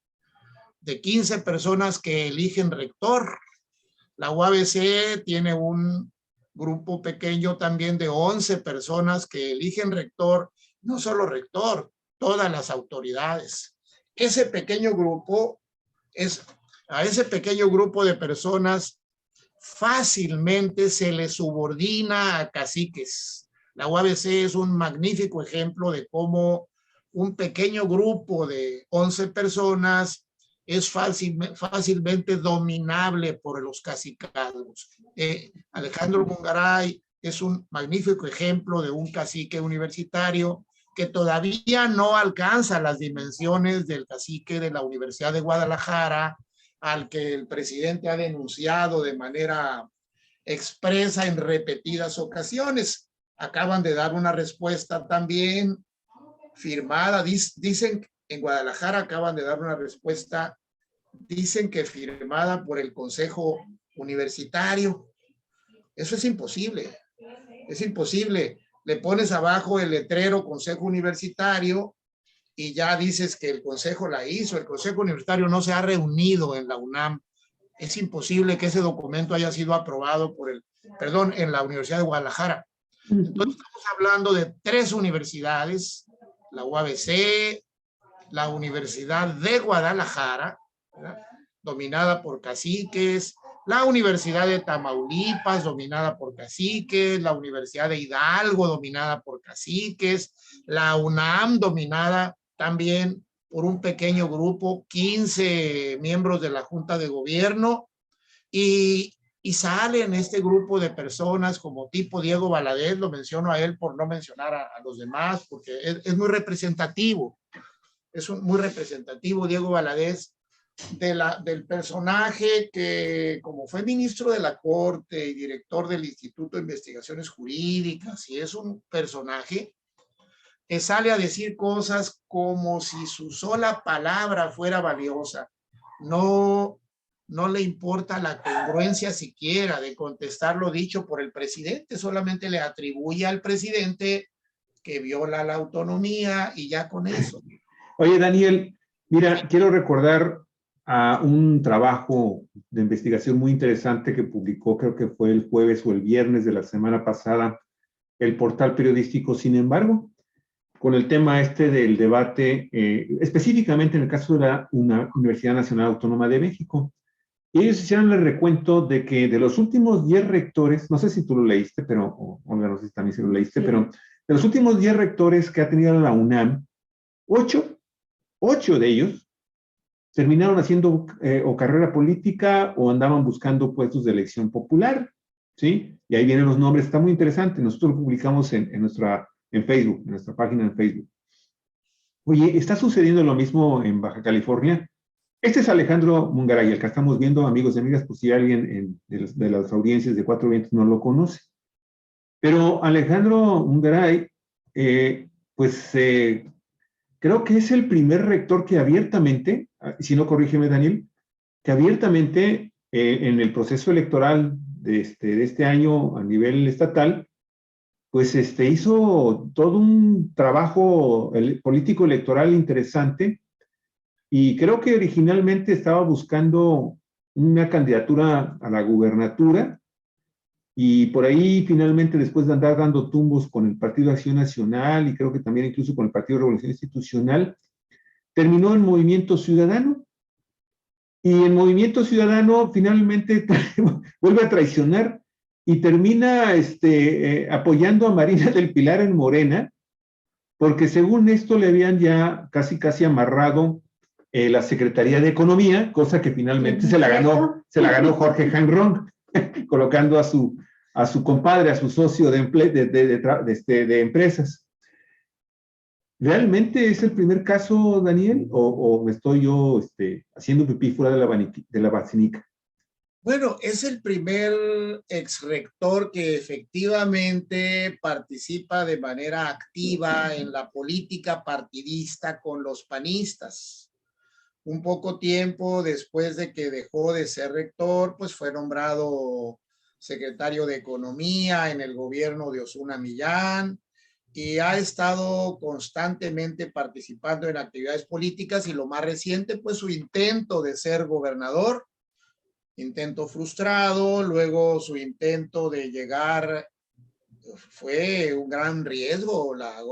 De 15 personas que eligen rector. La UABC tiene un grupo pequeño también de 11 personas que eligen rector, no solo rector, todas las autoridades. Ese pequeño grupo a ese pequeño grupo de personas fácilmente se le subordina a caciques. La UABC es un magnífico ejemplo de cómo un pequeño grupo de 11 personas es fácilmente dominable por los cacicazgos. Alejandro Mungaray es un magnífico ejemplo de un cacique universitario que todavía no alcanza las dimensiones del cacique de la Universidad de Guadalajara, al que el presidente ha denunciado de manera expresa en repetidas ocasiones. Acaban de dar una respuesta también firmada, dicen en Guadalajara, acaban de dar una respuesta, dicen que firmada por el Consejo Universitario. Eso es imposible, es imposible. Le pones abajo el letrero Consejo Universitario y ya dices que el Consejo la hizo. El Consejo Universitario no se ha reunido en la UNAM. Es imposible que ese documento haya sido aprobado en la Universidad de Guadalajara. Entonces estamos hablando de 3 universidades, la UABC, la Universidad de Guadalajara, ¿verdad?, dominada por caciques, la Universidad de Tamaulipas, dominada por caciques, la Universidad de Hidalgo, dominada por caciques, la UNAM, dominada también por un pequeño grupo, 15 miembros de la Junta de Gobierno, y y sale en este grupo de personas como tipo Diego Valadez, lo menciono a él por no mencionar a los demás, porque es muy representativo, muy representativo Diego Valadez, del personaje que, como fue ministro de la Corte y director del Instituto de Investigaciones Jurídicas, y es un personaje que sale a decir cosas como si su sola palabra fuera valiosa. No le importa la congruencia siquiera de contestar lo dicho por el presidente, solamente le atribuye al presidente que viola la autonomía y ya con eso. Oye, Daniel, mira, quiero recordar a un trabajo de investigación muy interesante que publicó, creo que fue el jueves o el viernes de la semana pasada, el portal periodístico Sin embargo, con el tema este del debate, específicamente en el caso de la Universidad Nacional Autónoma de México. Ellos hicieron el recuento de que de los últimos 10 rectores, no sé si tú lo leíste, pero, Olga, no sé si también se lo leíste, sí, pero de los últimos 10 rectores que ha tenido la UNAM, 8 de ellos terminaron haciendo o carrera política o andaban buscando puestos de elección popular, ¿sí? Y ahí vienen los nombres, está muy interesante, nosotros lo publicamos en Facebook, en nuestra página en Facebook. Oye, ¿está sucediendo lo mismo en Baja California? Este es Alejandro Mungaray, el que estamos viendo, amigos y amigas, por si alguien de las audiencias de Cuatro Vientos no lo conoce. Pero Alejandro Mungaray, creo que es el primer rector que abiertamente, si no corrígeme Daniel, que abiertamente en el proceso electoral de este año a nivel estatal, pues hizo todo un trabajo político electoral interesante y creo que originalmente estaba buscando una candidatura a la gubernatura y por ahí finalmente después de andar dando tumbos con el Partido Acción Nacional y creo que también incluso con el Partido de Revolución Institucional, terminó en Movimiento Ciudadano y el Movimiento Ciudadano finalmente vuelve a traicionar y termina apoyando a Marina del Pilar en Morena, porque según esto le habían ya casi amarrado la Secretaría de Economía, cosa que finalmente se la ganó Jorge Hanron, colocando a su compadre, a su socio de empresas. ¿Realmente es el primer caso, Daniel? ¿O me estoy yo haciendo pipí fuera de la vacinica? Bueno, es el primer exrector que efectivamente participa de manera activa en la política partidista con los panistas. Un poco tiempo después de que dejó de ser rector, pues fue nombrado secretario de Economía en el gobierno de Osuna Millán y ha estado constantemente participando en actividades políticas y lo más reciente, pues su intento de ser gobernador, intento frustrado, luego su intento de llegar fue un gran riesgo. La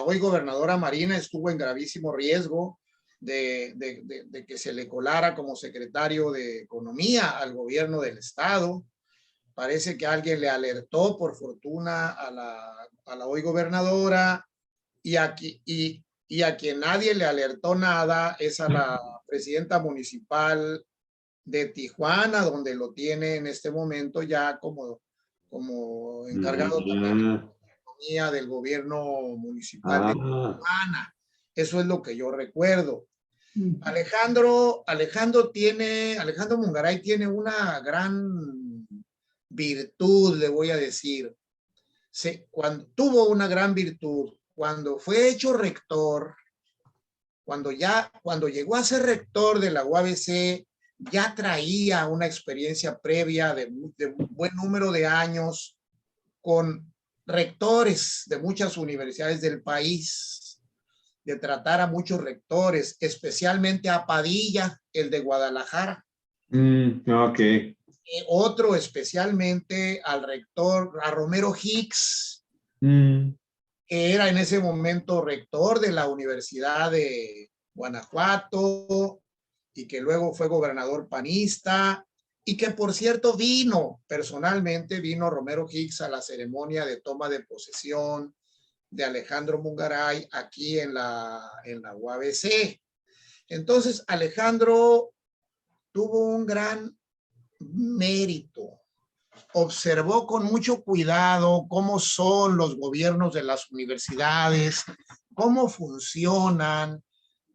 hoy gobernadora Marina estuvo en gravísimo riesgo de que se le colara como secretario de Economía al gobierno del estado. Parece que alguien le alertó, por fortuna, a la hoy gobernadora y a quien nadie le alertó nada es a la presidenta municipal de Tijuana, donde lo tiene en este momento ya como encargado también de la economía del gobierno municipal de Tijuana. Eso es lo que yo recuerdo. Alejandro Mungaray tiene una gran virtud, le voy a decir. Tuvo una gran virtud. Cuando fue hecho rector, cuando llegó a ser rector de la UABC, ya traía una experiencia previa de un buen número de años con rectores de muchas universidades del país, de tratar a muchos rectores, especialmente a Padilla, el de Guadalajara. Ok. Otro especialmente al rector, a Romero Hicks, que era en ese momento rector de la Universidad de Guanajuato y que luego fue gobernador panista y que por cierto personalmente vino Romero Hicks a la ceremonia de toma de posesión de Alejandro Mungaray aquí en la UABC. Entonces Alejandro tuvo un gran mérito observó con mucho cuidado cómo son los gobiernos de las universidades, cómo funcionan,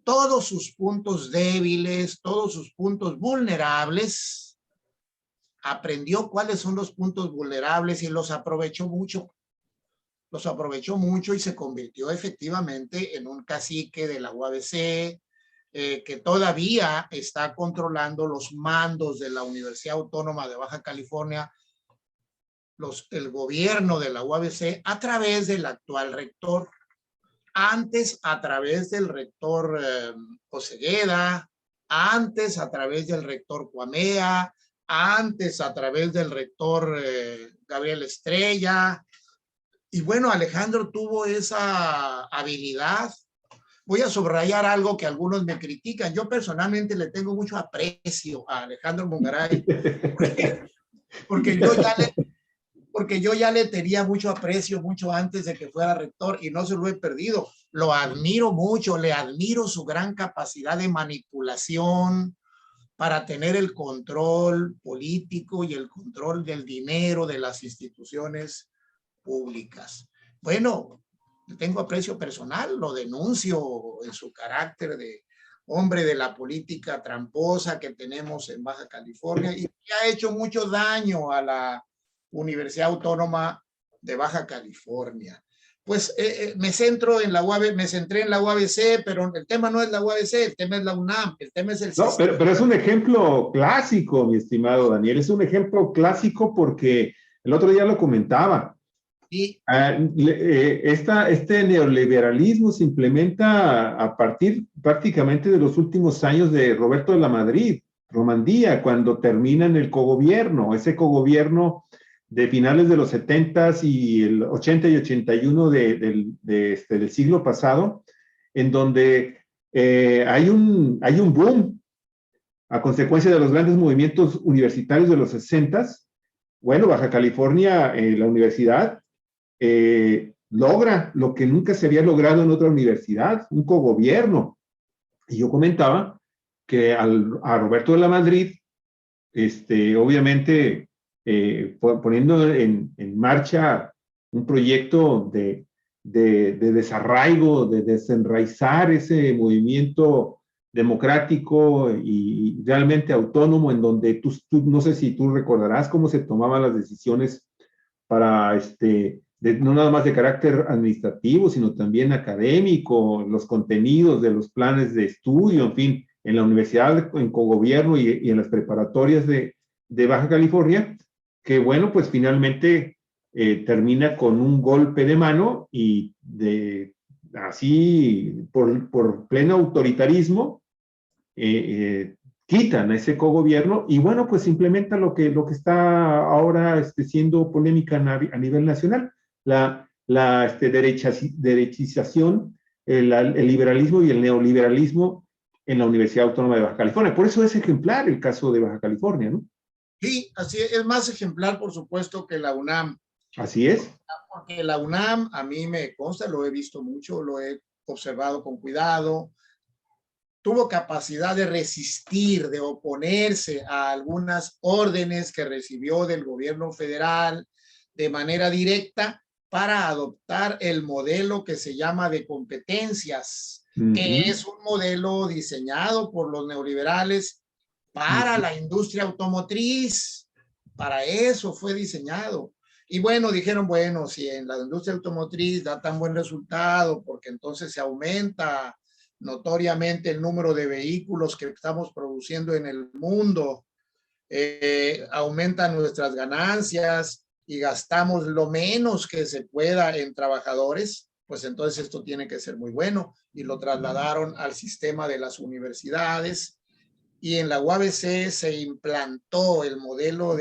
todos sus puntos débiles, todos sus puntos vulnerables, aprendió cuáles son los puntos vulnerables y los aprovechó mucho. Los aprovechó mucho y se convirtió efectivamente en un cacique de la UABC, que todavía está controlando los mandos de la Universidad Autónoma de Baja California, el gobierno de la UABC a través del actual rector. Antes a través del rector Osegueda, antes a través del rector Cuamea, antes a través del rector Gabriel Estrella. Y bueno, Alejandro tuvo esa habilidad. Voy a subrayar algo que algunos me critican. Yo personalmente le tengo mucho aprecio a Alejandro Mungaray, porque yo ya le tenía mucho aprecio mucho antes de que fuera rector y no se lo he perdido. Lo admiro mucho, le admiro su gran capacidad de manipulación para tener el control político y el control del dinero de las instituciones públicas. Bueno, le tengo aprecio personal, lo denuncio en su carácter de hombre de la política tramposa que tenemos en Baja California y que ha hecho mucho daño a la Universidad Autónoma de Baja California. Pues me centré en la UABC, pero el tema no es la UABC, el tema es la UNAM, el tema es el sistema. No, pero es un ejemplo clásico, mi estimado Daniel, es un ejemplo clásico porque el otro día lo comentaba. Sí. Este neoliberalismo se implementa a partir prácticamente de los últimos años de Roberto de la Madrid, Romandía, cuando terminan el cogobierno, ese cogobierno de finales de los 70s y el 80 y 81 del siglo pasado, en donde hay un boom a consecuencia de los grandes movimientos universitarios de los 60s. Bueno, Baja California, la universidad, logra lo que nunca se había logrado en otra universidad, un cogobierno. Y yo comentaba que a Roberto de la Madrid, obviamente, poniendo en marcha un proyecto de desarraigo, de desenraizar ese movimiento democrático y realmente autónomo, en donde tú no sé si tú recordarás cómo se tomaban las decisiones para no nada más de carácter administrativo, sino también académico, los contenidos de los planes de estudio, en fin, en la universidad, en cogobierno y en las preparatorias de Baja California, que bueno, pues finalmente termina con un golpe de mano y así por pleno autoritarismo, quitan a ese cogobierno y bueno, pues implementa lo que está ahora siendo polémica a nivel nacional, la derechización, el liberalismo y el neoliberalismo en la Universidad Autónoma de Baja California. Por eso es ejemplar el caso de Baja California, ¿no? Sí, así es más ejemplar, por supuesto, que la UNAM. Así es. Porque la UNAM, a mí me consta, lo he visto mucho, lo he observado con cuidado, tuvo capacidad de resistir, de oponerse a algunas órdenes que recibió del gobierno federal de manera directa para adoptar el modelo que se llama de competencias, que es un modelo diseñado por los neoliberales para la industria automotriz. Para eso fue diseñado. Y bueno, dijeron, bueno, si en la industria automotriz da tan buen resultado, porque entonces se aumenta notoriamente el número de vehículos que estamos produciendo en el mundo, aumentan nuestras ganancias y gastamos lo menos que se pueda en trabajadores, pues entonces esto tiene que ser muy bueno. Y lo trasladaron al sistema de las universidades y en la UABC se implantó el modelo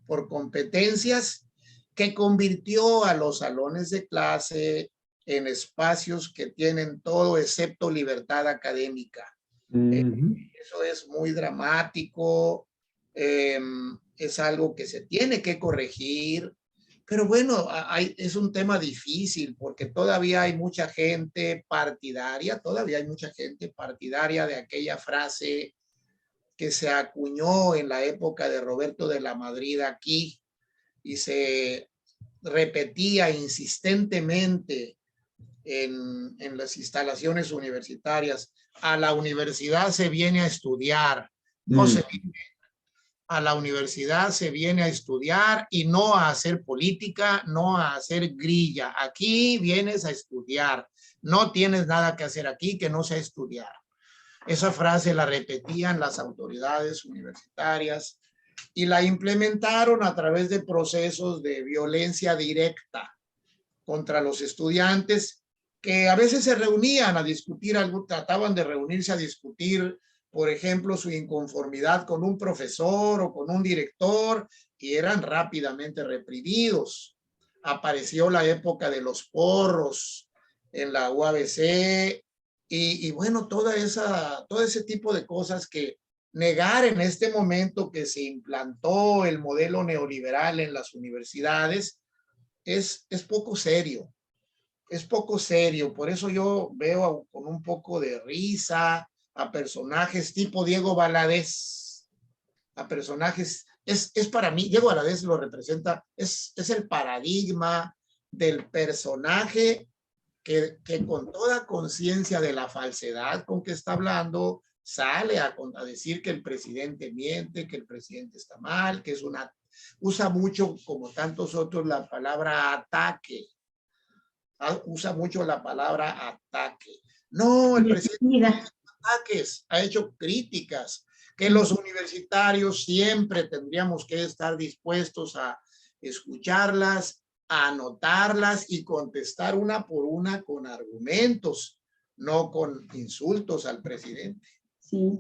por competencias que convirtió a los salones de clase en espacios que tienen todo excepto libertad académica. Eso es muy dramático, es algo que se tiene que corregir, pero bueno, es un tema difícil porque todavía hay mucha gente partidaria, de aquella frase que se acuñó en la época de Roberto de la Madrid aquí, y se repetía insistentemente en las instalaciones universitarias: a la universidad se viene a estudiar, no se viene. A la universidad se viene a estudiar y no a hacer política, no a hacer grilla. Aquí vienes a estudiar. No tienes nada que hacer aquí que no sea estudiar. Esa frase la repetían las autoridades universitarias y la implementaron a través de procesos de violencia directa contra los estudiantes, que a veces se reunían a discutir algo, trataban de reunirse a discutir, por ejemplo, su inconformidad con un profesor o con un director, y eran rápidamente reprimidos. Apareció la época de los porros en la UABC y bueno, todo ese tipo de cosas que negar en este momento que se implantó el modelo neoliberal en las universidades es poco serio. Es poco serio. Por eso yo veo con un poco de risa a personajes tipo Diego Valadez, a personajes, es para mí, Diego Valadez lo representa, es el paradigma del personaje que con toda conciencia de la falsedad con que está hablando, sale a decir que el presidente miente, que el presidente está mal, que es usa mucho, como tantos otros, la palabra ataque. Usa mucho la palabra ataque. No, el presidente ha hecho ataques, ha hecho críticas, que los universitarios siempre tendríamos que estar dispuestos a escucharlas, a anotarlas y contestar una por una con argumentos, no con insultos al presidente. Sí.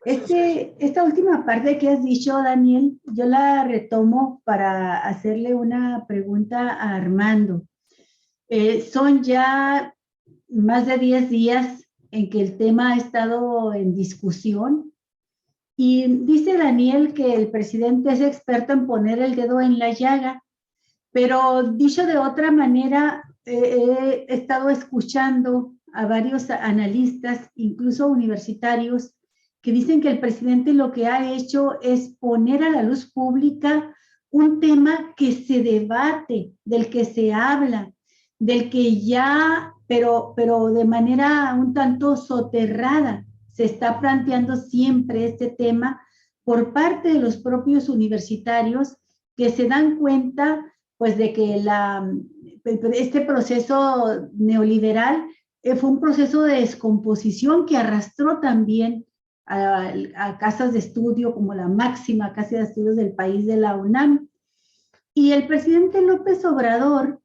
Esta última parte que has dicho, Daniel, yo la retomo para hacerle una pregunta a Armando. Son ya más de 10 días en que el tema ha estado en discusión y dice Daniel que el presidente es experto en poner el dedo en la llaga, pero dicho de otra manera, he estado escuchando a varios analistas, incluso universitarios, que dicen que el presidente lo que ha hecho es poner a la luz pública un tema que se debate, del que se habla, del que ya, pero de manera un tanto soterrada, se está planteando siempre este tema por parte de los propios universitarios que se dan cuenta pues de que este proceso neoliberal fue un proceso de descomposición que arrastró también a casas de estudio como la máxima casa de estudios del país, de la UNAM. Y el presidente López Obrador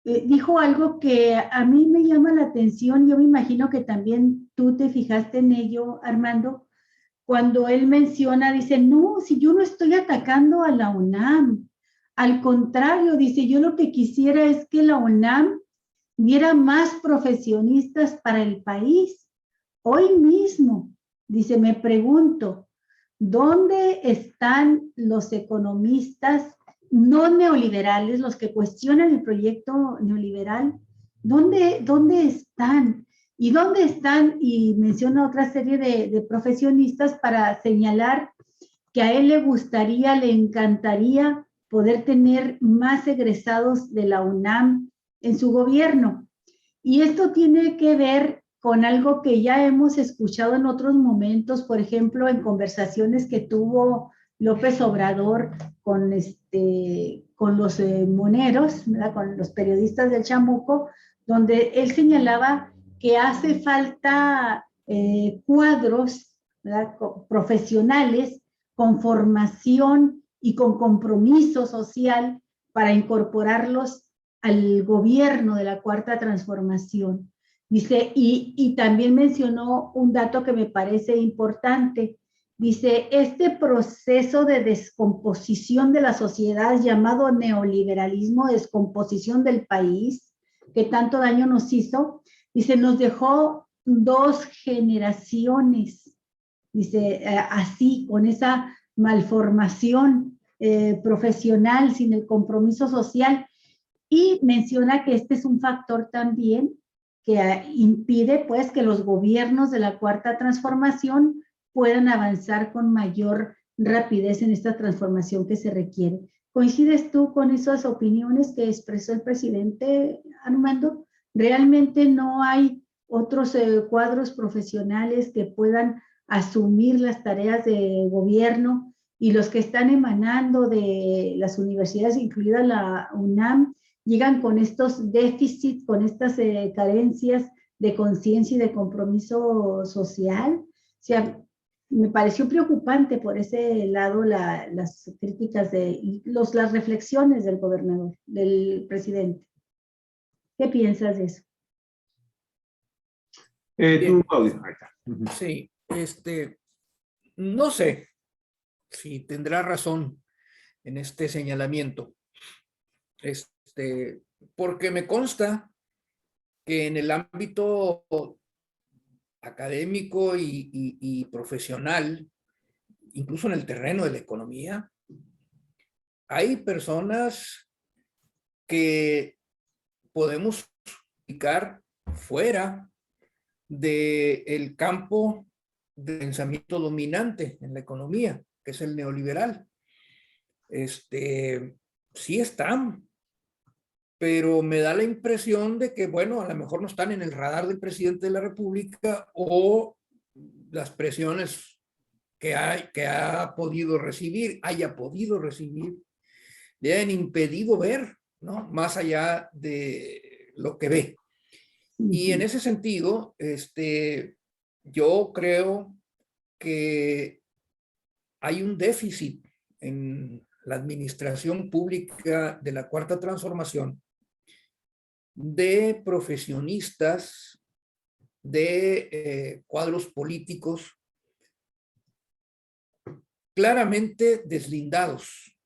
dijo algo que a mí me llama la atención. Yo me imagino que también tú te fijaste en ello, Armando, cuando él menciona, dice, no, si yo no estoy atacando a la UNAM, al contrario, dice, yo lo que quisiera es que la UNAM diera más profesionistas para el país. Hoy mismo, dice, me pregunto, ¿dónde están los economistas no neoliberales, los que cuestionan el proyecto neoliberal? ¿Dónde están? ¿Y dónde están? Y menciona otra serie de profesionistas para señalar que a él le gustaría, le encantaría poder tener más egresados de la UNAM en su gobierno. Y esto tiene que ver con algo que ya hemos escuchado en otros momentos, por ejemplo, en conversaciones que tuvo López Obrador con los moneros, ¿verdad? Con los periodistas del Chamuco, donde él señalaba que hace falta cuadros, ¿verdad? Profesionales con formación y con compromiso social para incorporarlos al gobierno de la Cuarta Transformación. Dice, y también mencionó un dato que me parece importante. Dice, este proceso de descomposición de la sociedad llamado neoliberalismo, descomposición del país, que tanto daño nos hizo, dice, nos dejó 2 generaciones, dice, así, con esa malformación profesional, sin el compromiso social, y menciona que este es un factor también que impide pues que los gobiernos de la Cuarta Transformación puedan avanzar con mayor rapidez en esta transformación que se requiere. ¿Coincides tú con esas opiniones que expresó el presidente, Armando? ¿Realmente no hay otros cuadros profesionales que puedan asumir las tareas de gobierno, y los que están emanando de las universidades, incluida la UNAM, llegan con estos déficits, con estas carencias de conciencia y de compromiso social? O sea, me pareció preocupante por ese lado las críticas las reflexiones del gobernador, del presidente. ¿Qué piensas de eso? Tú, Claudio. Ahí está. Sí, no sé si tendrá razón en este señalamiento, porque me consta que en el ámbito académico y profesional, incluso en el terreno de la economía, hay personas que podemos ubicar fuera del campo de pensamiento dominante en la economía, que es el neoliberal. Sí están, pero me da la impresión de que, bueno, a lo mejor no están en el radar del presidente de la República, o las presiones que haya podido recibir, le han impedido ver, ¿no?, más allá de lo que ve. Y en ese sentido, yo creo que hay un déficit en la administración pública de la Cuarta Transformación de profesionistas, de cuadros políticos claramente deslindados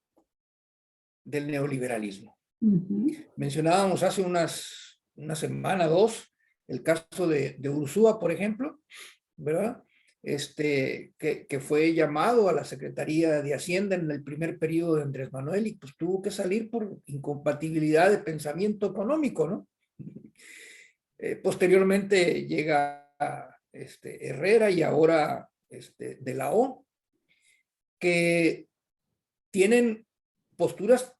del neoliberalismo. Mencionábamos hace una semana, dos, el caso de Ursúa, por ejemplo, ¿verdad? Que fue llamado a la Secretaría de Hacienda en el primer periodo de Andrés Manuel, y pues tuvo que salir por incompatibilidad de pensamiento económico, ¿no? Posteriormente llega Herrera, y ahora de la O, que tienen posturas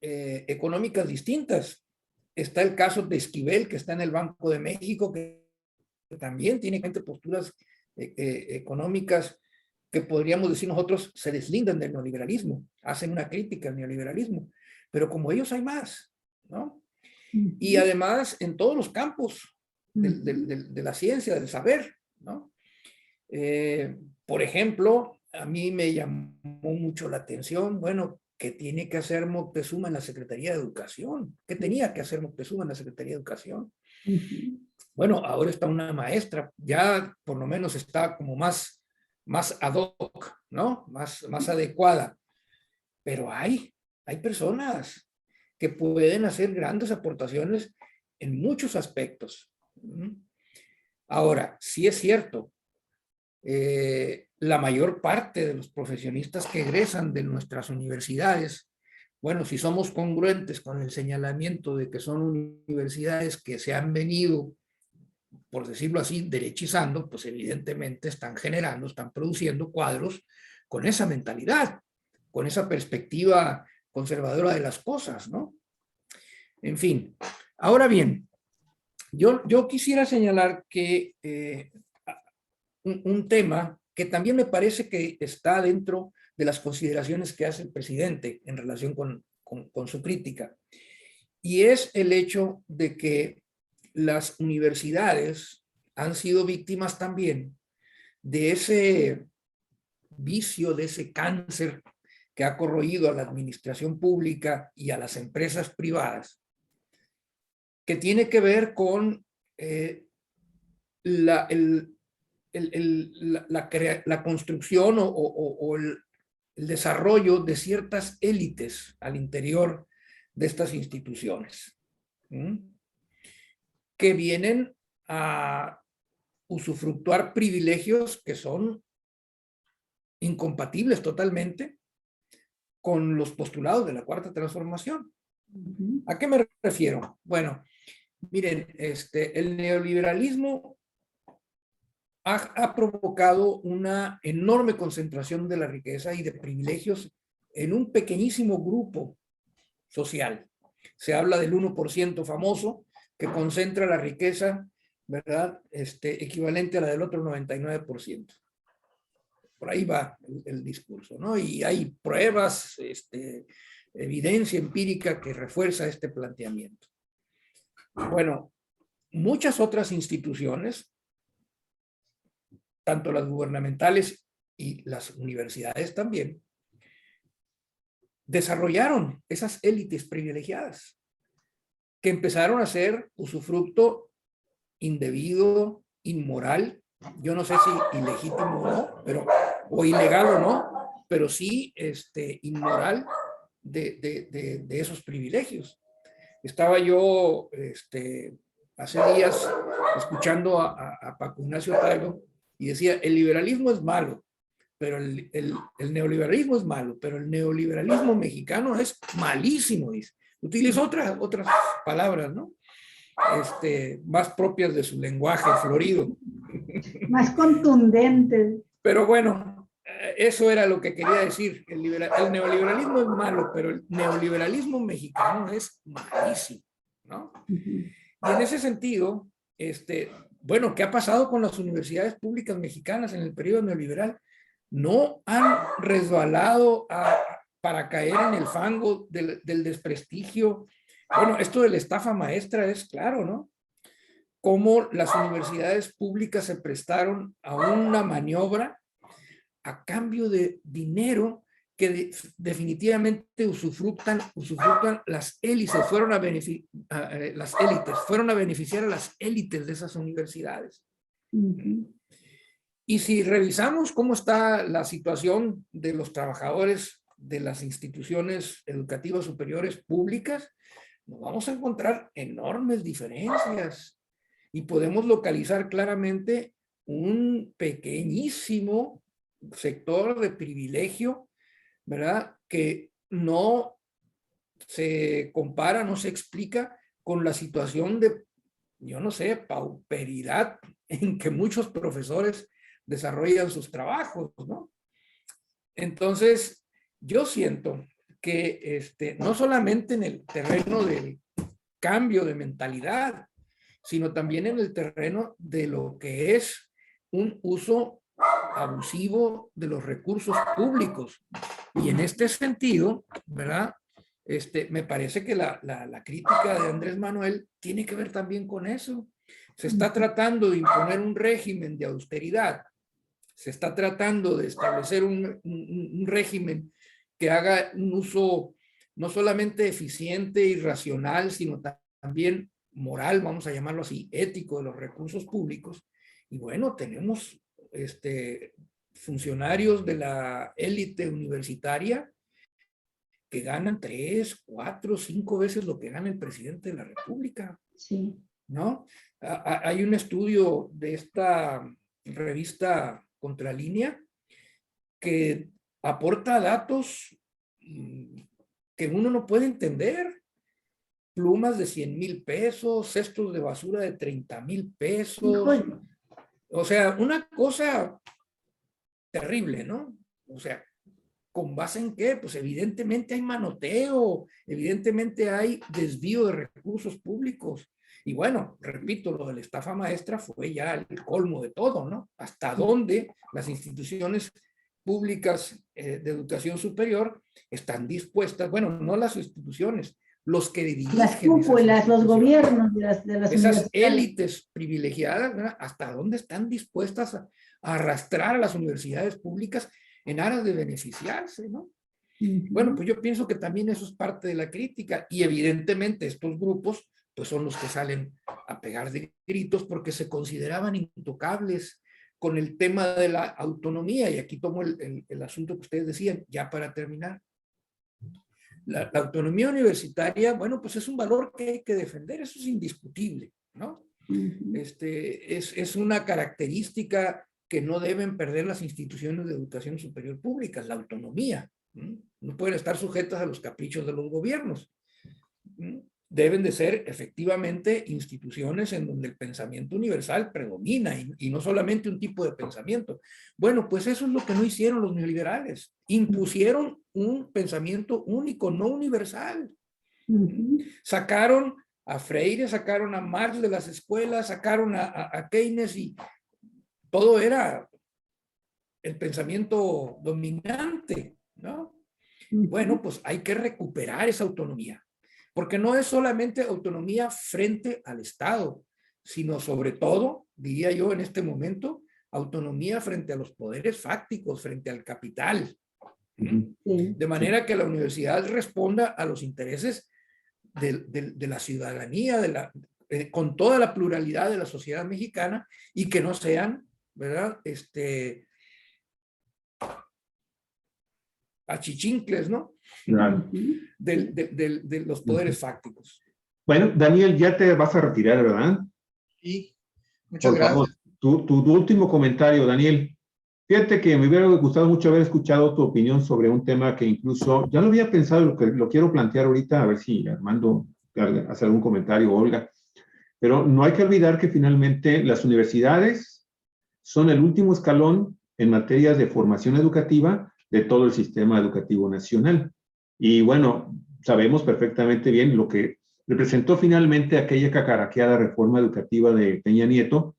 económicas distintas. Está el caso de Esquivel, que está en el Banco de México, que también tiene posturas económicas que podríamos decir nosotros se deslindan del neoliberalismo, hacen una crítica al neoliberalismo, pero como ellos hay más, ¿no? Y además en todos los campos de la ciencia, del saber, ¿no? Por ejemplo, a mí me llamó mucho la atención, bueno, ¿qué tiene que hacer Moctezuma en la Secretaría de Educación? ¿Qué tenía que hacer Moctezuma en la Secretaría de Educación? Bueno, ahora está una maestra, ya por lo menos está como más ad hoc, ¿no? Más adecuada. Pero hay personas que pueden hacer grandes aportaciones en muchos aspectos. Ahora, sí es cierto, la mayor parte de los profesionistas que egresan de nuestras universidades, bueno, si somos congruentes con el señalamiento de que son universidades que se han venido, por decirlo así, derechizando, pues evidentemente están produciendo cuadros con esa mentalidad, con esa perspectiva conservadora de las cosas, ¿no? En fin, ahora bien, yo quisiera señalar que un tema que también me parece que está dentro de las consideraciones que hace el presidente en relación con su crítica, y es el hecho de que las universidades han sido víctimas también de ese vicio, de ese cáncer que ha corroído a la administración pública y a las empresas privadas, que tiene que ver con la construcción o el desarrollo de ciertas élites al interior de estas instituciones, que vienen a usufructuar privilegios que son incompatibles totalmente con los postulados de la Cuarta Transformación. ¿A qué me refiero? Bueno, miren, el neoliberalismo ha provocado una enorme concentración de la riqueza y de privilegios en un pequeñísimo grupo social. Se habla del 1% famoso que concentra la riqueza, ¿verdad? Equivalente a la del otro 99%. Por ahí va el discurso, ¿no? Y hay pruebas, evidencia empírica que refuerza este planteamiento. Bueno, muchas otras instituciones, tanto las gubernamentales y las universidades también, desarrollaron esas élites privilegiadas que empezaron a ser usufructo indebido, inmoral, yo no sé si ilegítimo o no, pero, o ilegal o no, pero sí inmoral de esos privilegios. Estaba yo hace días escuchando a Paco Ignacio Talgo y decía, el liberalismo es malo, pero el neoliberalismo es malo, pero el neoliberalismo mexicano es malísimo, dice. Utiliza otras palabras, ¿no? Más propias de su lenguaje florido. Más contundentes. Pero bueno, eso era lo que quería decir. El neoliberalismo es malo, pero el neoliberalismo mexicano es malísimo, ¿no? Y en ese sentido, bueno, ¿qué ha pasado con las universidades públicas mexicanas en el periodo neoliberal? No han resbalado para caer en el fango del desprestigio. Bueno, esto de la estafa maestra es claro, ¿no? Cómo las universidades públicas se prestaron a una maniobra a cambio de dinero que definitivamente usufructan las élites, fueron a beneficiar a las élites de esas universidades. Y si revisamos cómo está la situación de los trabajadores de las instituciones educativas superiores públicas, nos vamos a encontrar enormes diferencias y podemos localizar claramente un pequeñísimo sector de privilegio, ¿verdad? Que no se compara, no se explica con la situación de, yo no sé, pauperidad en que muchos profesores desarrollan sus trabajos, ¿no? Entonces, yo siento que no solamente en el terreno del cambio de mentalidad, sino también en el terreno de lo que es un uso abusivo de los recursos públicos. Y en este sentido, ¿verdad? Me parece que la crítica de Andrés Manuel tiene que ver también con eso. Se está tratando de imponer un régimen de austeridad, se está tratando de establecer un régimen que haga un uso no solamente eficiente y racional, sino también moral, vamos a llamarlo así, ético de los recursos públicos. Y bueno, tenemos funcionarios de la élite universitaria que ganan 3, 4, 5 veces lo que gana el presidente de la República. Sí. ¿No? Hay un estudio de esta revista Contralínea que aporta datos que uno no puede entender. Plumas de 100,000 pesos, cestos de basura de 30,000 pesos. Híjole. O sea, una cosa terrible, ¿no? O sea, ¿con base en qué? Pues evidentemente hay manoteo, evidentemente hay desvío de recursos públicos. Y bueno, repito, lo de la estafa maestra fue ya el colmo de todo, ¿no? Hasta dónde las instituciones públicas de educación superior están dispuestas, bueno, no las instituciones, los que dirigen las cúpulas, los gobiernos de las esas élites privilegiadas, ¿verdad? Hasta dónde están dispuestas a arrastrar a las universidades públicas en aras de beneficiarse, ¿no? Bueno, pues yo pienso que también eso es parte de la crítica y evidentemente estos grupos pues son los que salen a pegar de gritos porque se consideraban intocables con el tema de la autonomía, y aquí tomo el asunto que ustedes decían, ya para terminar. La autonomía universitaria, bueno, pues es un valor que hay que defender, eso es indiscutible, ¿no? Es una característica que no deben perder las instituciones de educación superior públicas, la autonomía. No pueden estar sujetas a los caprichos de los gobiernos. deben de ser efectivamente instituciones en donde el pensamiento universal predomina y no solamente un tipo de pensamiento. Bueno, pues eso es lo que no hicieron los neoliberales. Impusieron un pensamiento único, no universal. Sacaron a Freire, sacaron a Marx de las escuelas, sacaron a Keynes y todo era el pensamiento dominante, ¿no? Bueno, pues hay que recuperar esa autonomía, porque no es solamente autonomía frente al Estado, sino sobre todo, diría yo en este momento, autonomía frente a los poderes fácticos, frente al capital. De manera que la universidad responda a los intereses de la ciudadanía, con toda la pluralidad de la sociedad mexicana y que no sean, ¿verdad? Achichincles, ¿no? Claro. De los poderes fácticos. Bueno, Daniel, ya te vas a retirar, ¿verdad? Sí, muchas Por gracias. favor, tu último comentario, Daniel. Fíjate que me hubiera gustado mucho haber escuchado tu opinión sobre un tema que incluso ya lo había pensado, lo quiero plantear ahorita, a ver si Armando hace algún comentario, Olga. Pero no hay que olvidar que finalmente las universidades son el último escalón en materias de formación educativa de todo el sistema educativo nacional. Y bueno, sabemos perfectamente bien lo que representó finalmente aquella cacaraqueada reforma educativa de Peña Nieto,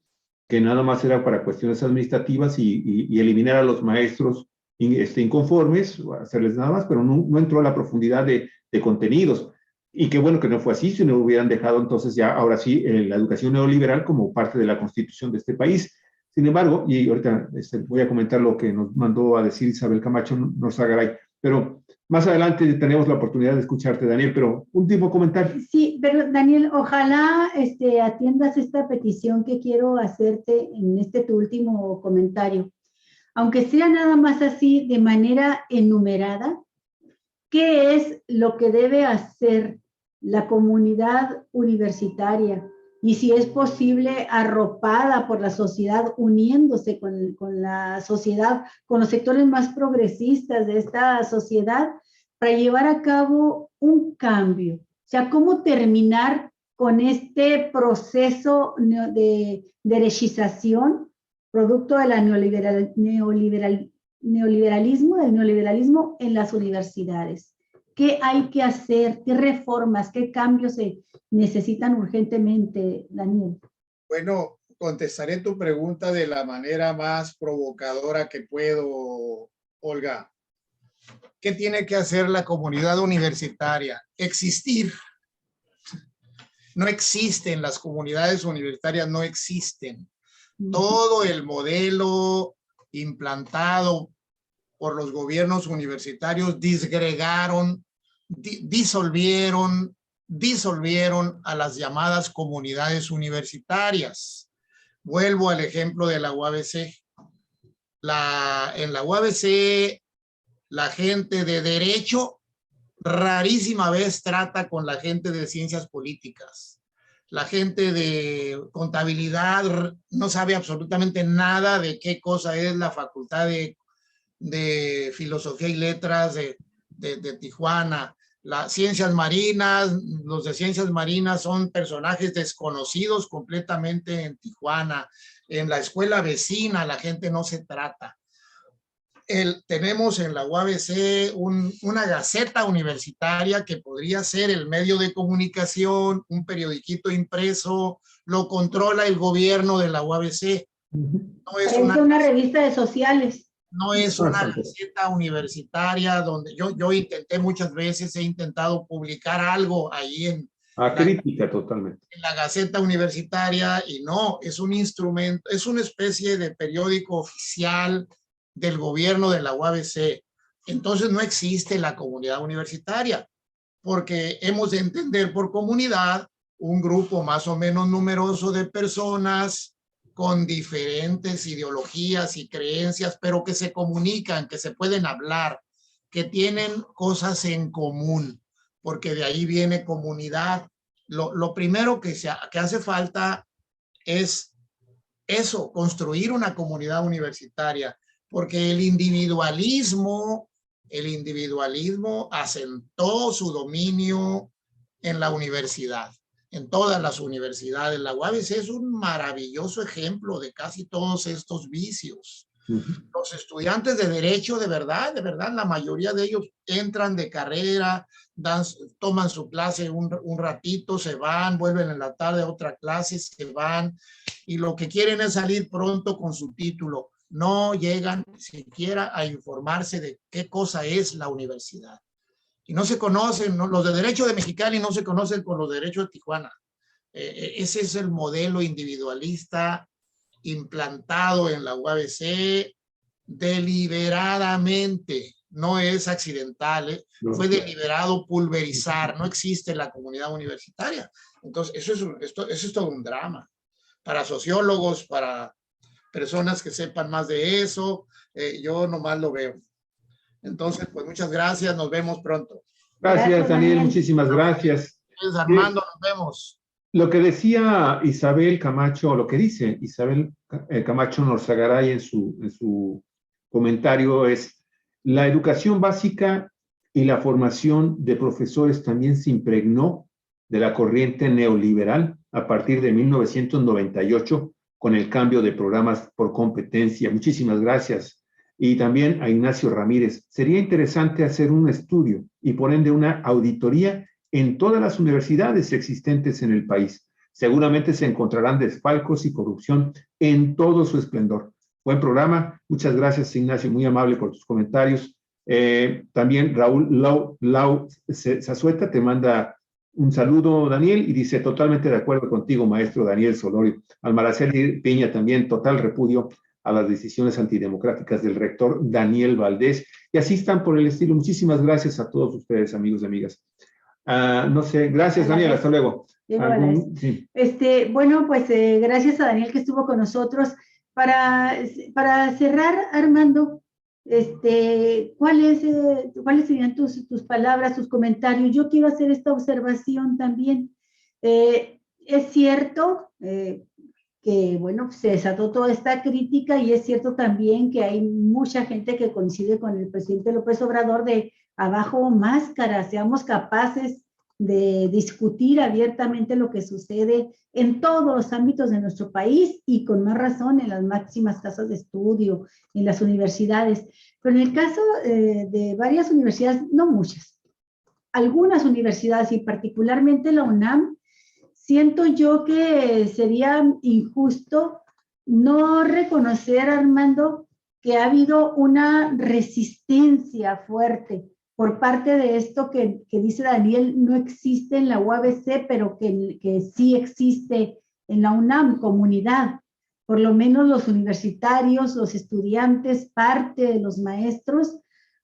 que nada más era para cuestiones administrativas y eliminar a los maestros inconformes, hacerles nada más, pero no entró a la profundidad de contenidos. Y qué bueno que no fue así, si no hubieran dejado entonces ya, ahora sí, la educación neoliberal como parte de la constitución de este país. Sin embargo, y ahorita voy a comentar lo que nos mandó a decir Isabel Camacho Norzagaray, pero más adelante tenemos la oportunidad de escucharte, Daniel, pero último comentario. Sí, pero Daniel, ojalá atiendas esta petición que quiero hacerte en tu último comentario. Aunque sea nada más así de manera enumerada, ¿qué es lo que debe hacer la comunidad universitaria? Y si es posible, arropada por la sociedad, uniéndose con la sociedad, con los sectores más progresistas de esta sociedad, para llevar a cabo un cambio. O sea, ¿cómo terminar con este proceso de derechización, producto de la neoliberalismo en las universidades? ¿Qué hay que hacer? ¿Qué reformas, qué cambios se necesitan urgentemente, Daniel? Bueno, contestaré tu pregunta de la manera más provocadora que puedo, Olga. ¿Qué tiene que hacer la comunidad universitaria? Existir. No existen, las comunidades universitarias no existen. Todo el modelo implantado por los gobiernos universitarios disolvieron a las llamadas comunidades universitarias. Vuelvo al ejemplo de la UABC. En la UABC, la gente de derecho rarísima vez trata con la gente de ciencias políticas. La gente de contabilidad no sabe absolutamente nada de qué cosa es la facultad de filosofía y letras de Tijuana. Las ciencias marinas, los de ciencias marinas son personajes desconocidos completamente en Tijuana. En la escuela vecina la gente no se trata. Tenemos en la UABC una gaceta universitaria que podría ser el medio de comunicación, un periodiquito impreso, lo controla el gobierno de la UABC. No es una revista de sociales. No es una gaceta universitaria donde yo intenté muchas veces, he intentado publicar algo ahí en crítica totalmente. En la gaceta universitaria y no, es un instrumento, es una especie de periódico oficial del gobierno de la UABC. Entonces no existe la comunidad universitaria, porque hemos de entender por comunidad un grupo más o menos numeroso de personas con diferentes ideologías y creencias, pero que se comunican, que se pueden hablar, que tienen cosas en común, porque de ahí viene comunidad. Lo primero que hace falta es eso, construir una comunidad universitaria, porque el individualismo asentó su dominio en la universidad, en todas las universidades. La UABC es un maravilloso ejemplo de casi todos estos vicios. Los estudiantes de derecho, de verdad, la mayoría de ellos entran de carrera, toman su clase un ratito, se van, vuelven en la tarde a otra clase, se van, y lo que quieren es salir pronto con su título. No llegan siquiera a informarse de qué cosa es la universidad. Y no se conocen, ¿no? Los de derecho de Mexicali no se conocen con los de derecho de Tijuana. Ese es el modelo individualista implantado en la UABC deliberadamente, no es accidental, fue deliberado pulverizar, no existe la comunidad universitaria. Entonces, eso es todo un drama para sociólogos, para personas que sepan más de eso. Yo nomás lo veo. Entonces, pues muchas gracias, nos vemos pronto. Gracias, Daniel, muchísimas gracias. Armando, nos vemos. Lo que decía Isabel Camacho, lo que dice Isabel Camacho Norzagaray en su comentario es: la educación básica y la formación de profesores también se impregnó de la corriente neoliberal a partir de 1998 con el cambio de programas por competencia. Muchísimas gracias. Y también a Ignacio Ramírez. Sería interesante hacer un estudio y por ende una auditoría en todas las universidades existentes en el país. Seguramente se encontrarán desfalcos y corrupción en todo su esplendor. Buen programa. Muchas gracias, Ignacio. Muy amable por tus comentarios. También Raúl Lau Zazueta te manda un saludo, Daniel, y dice: totalmente de acuerdo contigo, maestro Daniel Solorio. Almaraceli Piña también, total repudio a las decisiones antidemocráticas del rector Daniel Valdés. Y así están por el estilo. Muchísimas gracias a todos ustedes, amigos y amigas. No sé, gracias, Daniel, hasta luego. Sí. Bueno, pues gracias a Daniel que estuvo con nosotros. Para cerrar, Armando, ¿cuáles serían tus palabras, tus comentarios? Yo quiero hacer esta observación también. Es cierto que, bueno, se desató toda esta crítica y es cierto también que hay mucha gente que coincide con el presidente López Obrador de abajo máscara, seamos capaces de discutir abiertamente lo que sucede en todos los ámbitos de nuestro país y con más razón en las máximas casas de estudio, en las universidades. Pero en el caso de varias universidades, no muchas, algunas universidades y particularmente la UNAM, siento yo que sería injusto no reconocer, Armando, que ha habido una resistencia fuerte por parte de esto que dice Daniel, no existe en la UABC, pero que sí existe en la UNAM, comunidad. Por lo menos los universitarios, los estudiantes, parte de los maestros,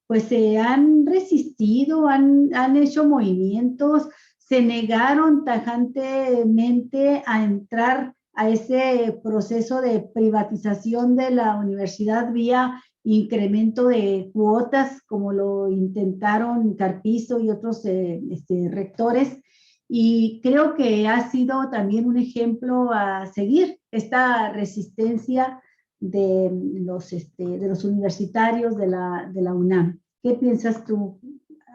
pues se han resistido, han hecho movimientos, se negaron tajantemente a entrar a ese proceso de privatización de la universidad vía incremento de cuotas, como lo intentaron Carpizo y otros rectores, y creo que ha sido también un ejemplo a seguir esta resistencia de los universitarios de la UNAM. ¿Qué piensas tú,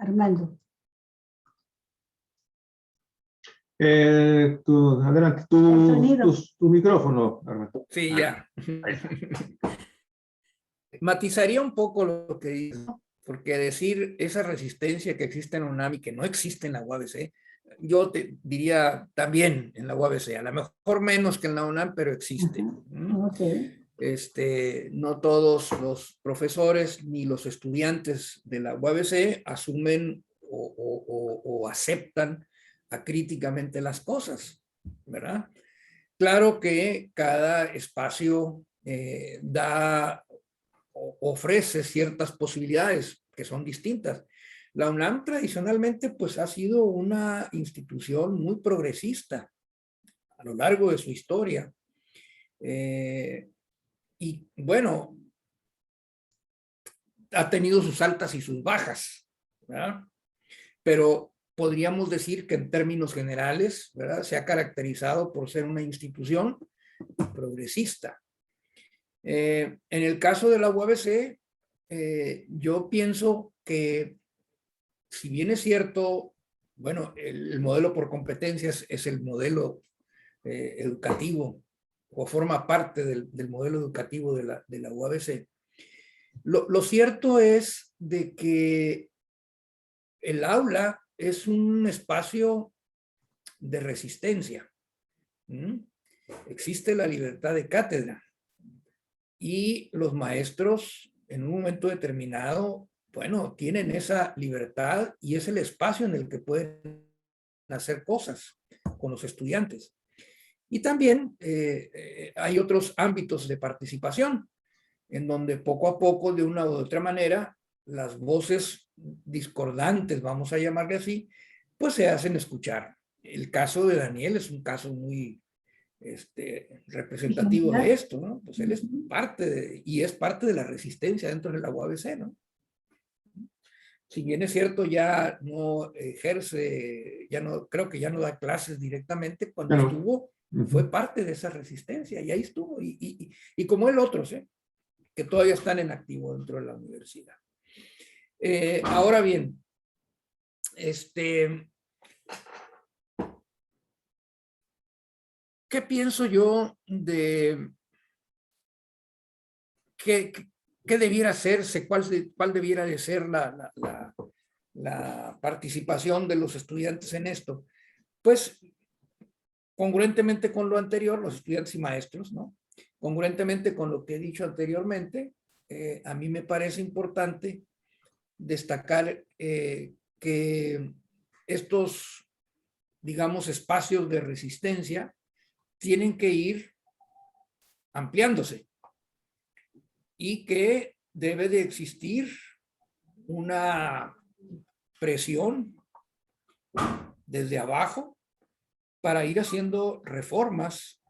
Armando? Adelante, tu micrófono, Armando. Sí, ya. Matizaría un poco lo que dices, ¿no? Porque decir esa resistencia que existe en UNAM y que no existe en la UABC, yo te diría también en la UABC, a lo mejor menos que en la UNAM, pero existe. Okay. No todos los profesores ni los estudiantes de la UABC asumen o aceptan acríticamente las cosas, ¿verdad? Claro que cada espacio ofrece ciertas posibilidades que son distintas. La UNAM tradicionalmente pues ha sido una institución muy progresista a lo largo de su historia. Y bueno, ha tenido sus altas y sus bajas, ¿verdad? Pero podríamos decir que en términos generales, ¿verdad?, se ha caracterizado por ser una institución progresista. En el caso de la UABC, yo pienso que, si bien es cierto, bueno, el modelo por competencias es el modelo educativo, o forma parte del modelo educativo de la UABC. Lo cierto es de que el aula es un espacio de resistencia. Existe la libertad de cátedra y los maestros en un momento determinado, bueno, tienen esa libertad y es el espacio en el que pueden hacer cosas con los estudiantes. Y también hay otros ámbitos de participación en donde poco a poco, de una u otra manera, las voces discordantes, vamos a llamarle así, pues se hacen escuchar. El caso de Daniel es un caso muy representativo de esto, ¿no? Pues él es parte y es parte de la resistencia dentro de la UABC, ¿no? Si bien es cierto, ya no ejerce, ya no, creo que ya no da clases directamente, cuando estuvo, fue parte de esa resistencia y ahí estuvo. Y como él, otros, que todavía están en activo dentro de la universidad. Ahora bien, ¿qué pienso yo de qué debiera hacerse, cuál debiera de ser la participación de los estudiantes en esto? Pues, congruentemente con lo anterior, los estudiantes y maestros, ¿no? Congruentemente con lo que he dicho anteriormente, a mí me parece importante destacar que estos, digamos, espacios de resistencia tienen que ir ampliándose y que debe de existir una presión desde abajo para ir haciendo reformas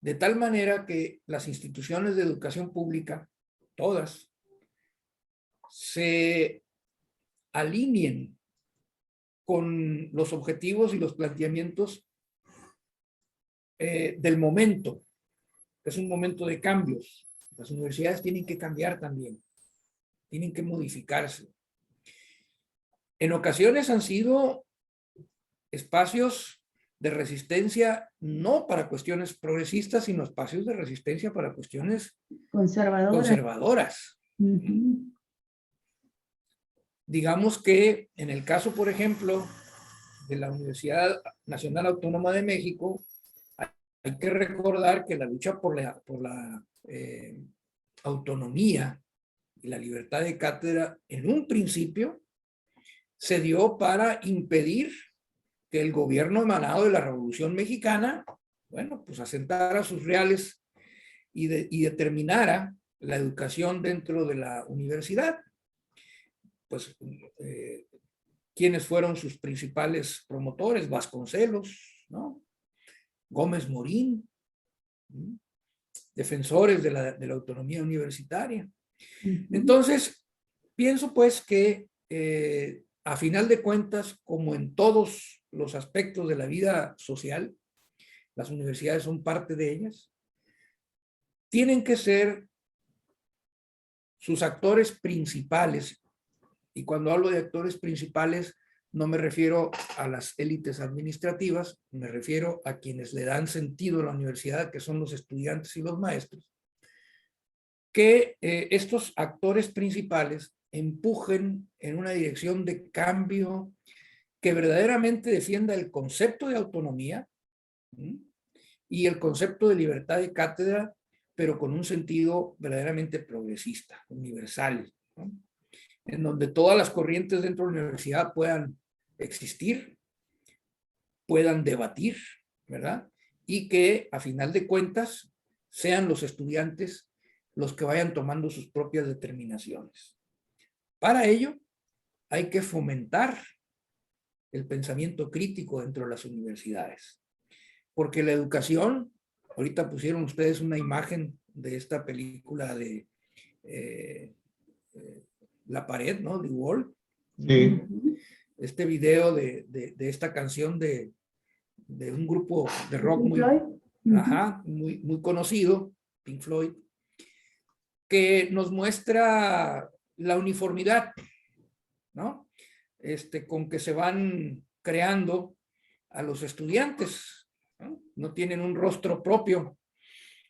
de tal manera que las instituciones de educación pública, todas, se alineen con los objetivos y los planteamientos del momento. Es un momento de cambios. Las universidades tienen que cambiar también, tienen que modificarse. En ocasiones han sido espacios de resistencia no para cuestiones progresistas, sino espacios de resistencia para cuestiones conservadoras. Digamos que en el caso, por ejemplo, de la Universidad Nacional Autónoma de México, hay que recordar que la lucha por la autonomía y la libertad de cátedra en un principio se dio para impedir que el gobierno emanado de la Revolución Mexicana, bueno, pues asentara sus reales y determinara la educación dentro de la universidad. Pues, ¿quiénes fueron sus principales promotores? Vasconcelos, ¿no? Gómez Morín, defensores de la autonomía universitaria. Entonces, pienso pues que a final de cuentas, como en todos los aspectos de la vida social, las universidades son parte de ellas, tienen que ser sus actores principales. Y cuando hablo de actores principales, no me refiero a las élites administrativas, me refiero a quienes le dan sentido a la universidad, que son los estudiantes y los maestros, que estos actores principales empujen en una dirección de cambio que verdaderamente defienda el concepto de autonomía y el concepto de libertad de cátedra, pero con un sentido verdaderamente progresista, universal, ¿no? En donde todas las corrientes dentro de la universidad puedan existir, puedan debatir, ¿verdad? Y que a final de cuentas sean los estudiantes los que vayan tomando sus propias determinaciones. Para ello hay que fomentar el pensamiento crítico dentro de las universidades, porque la educación, ahorita pusieron ustedes una imagen de esta película de La Pared, ¿no? The Wall. Sí. Este video de esta canción de un grupo de rock muy conocido, Pink Floyd, que nos muestra la uniformidad, ¿no? con que se van creando a los estudiantes, ¿no? No tienen un rostro propio,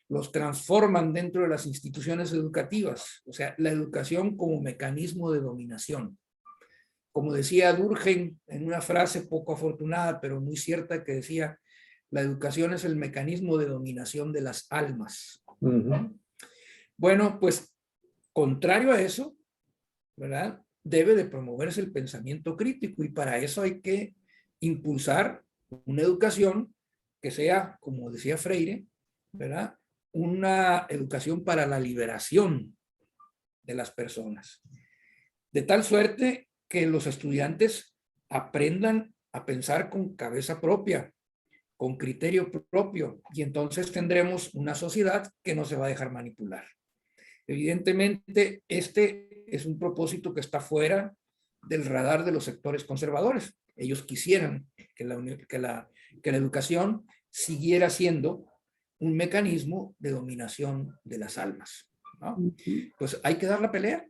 los transforman dentro de las instituciones educativas, o sea, la educación como mecanismo de dominación. Como decía Durkheim en una frase poco afortunada, pero muy cierta, que decía, la educación es el mecanismo de dominación de las almas. Bueno, pues, contrario a eso, ¿verdad? Debe de promoverse el pensamiento crítico, y para eso hay que impulsar una educación que sea, como decía Freire, ¿verdad? Una educación para la liberación de las personas. De tal suerte que los estudiantes aprendan a pensar con cabeza propia, con criterio propio, y entonces tendremos una sociedad que no se va a dejar manipular. Evidentemente, este es un propósito que está fuera del radar de los sectores conservadores. Ellos quisieran que la educación siguiera siendo un mecanismo de dominación de las almas, ¿no? Pues hay que dar la pelea,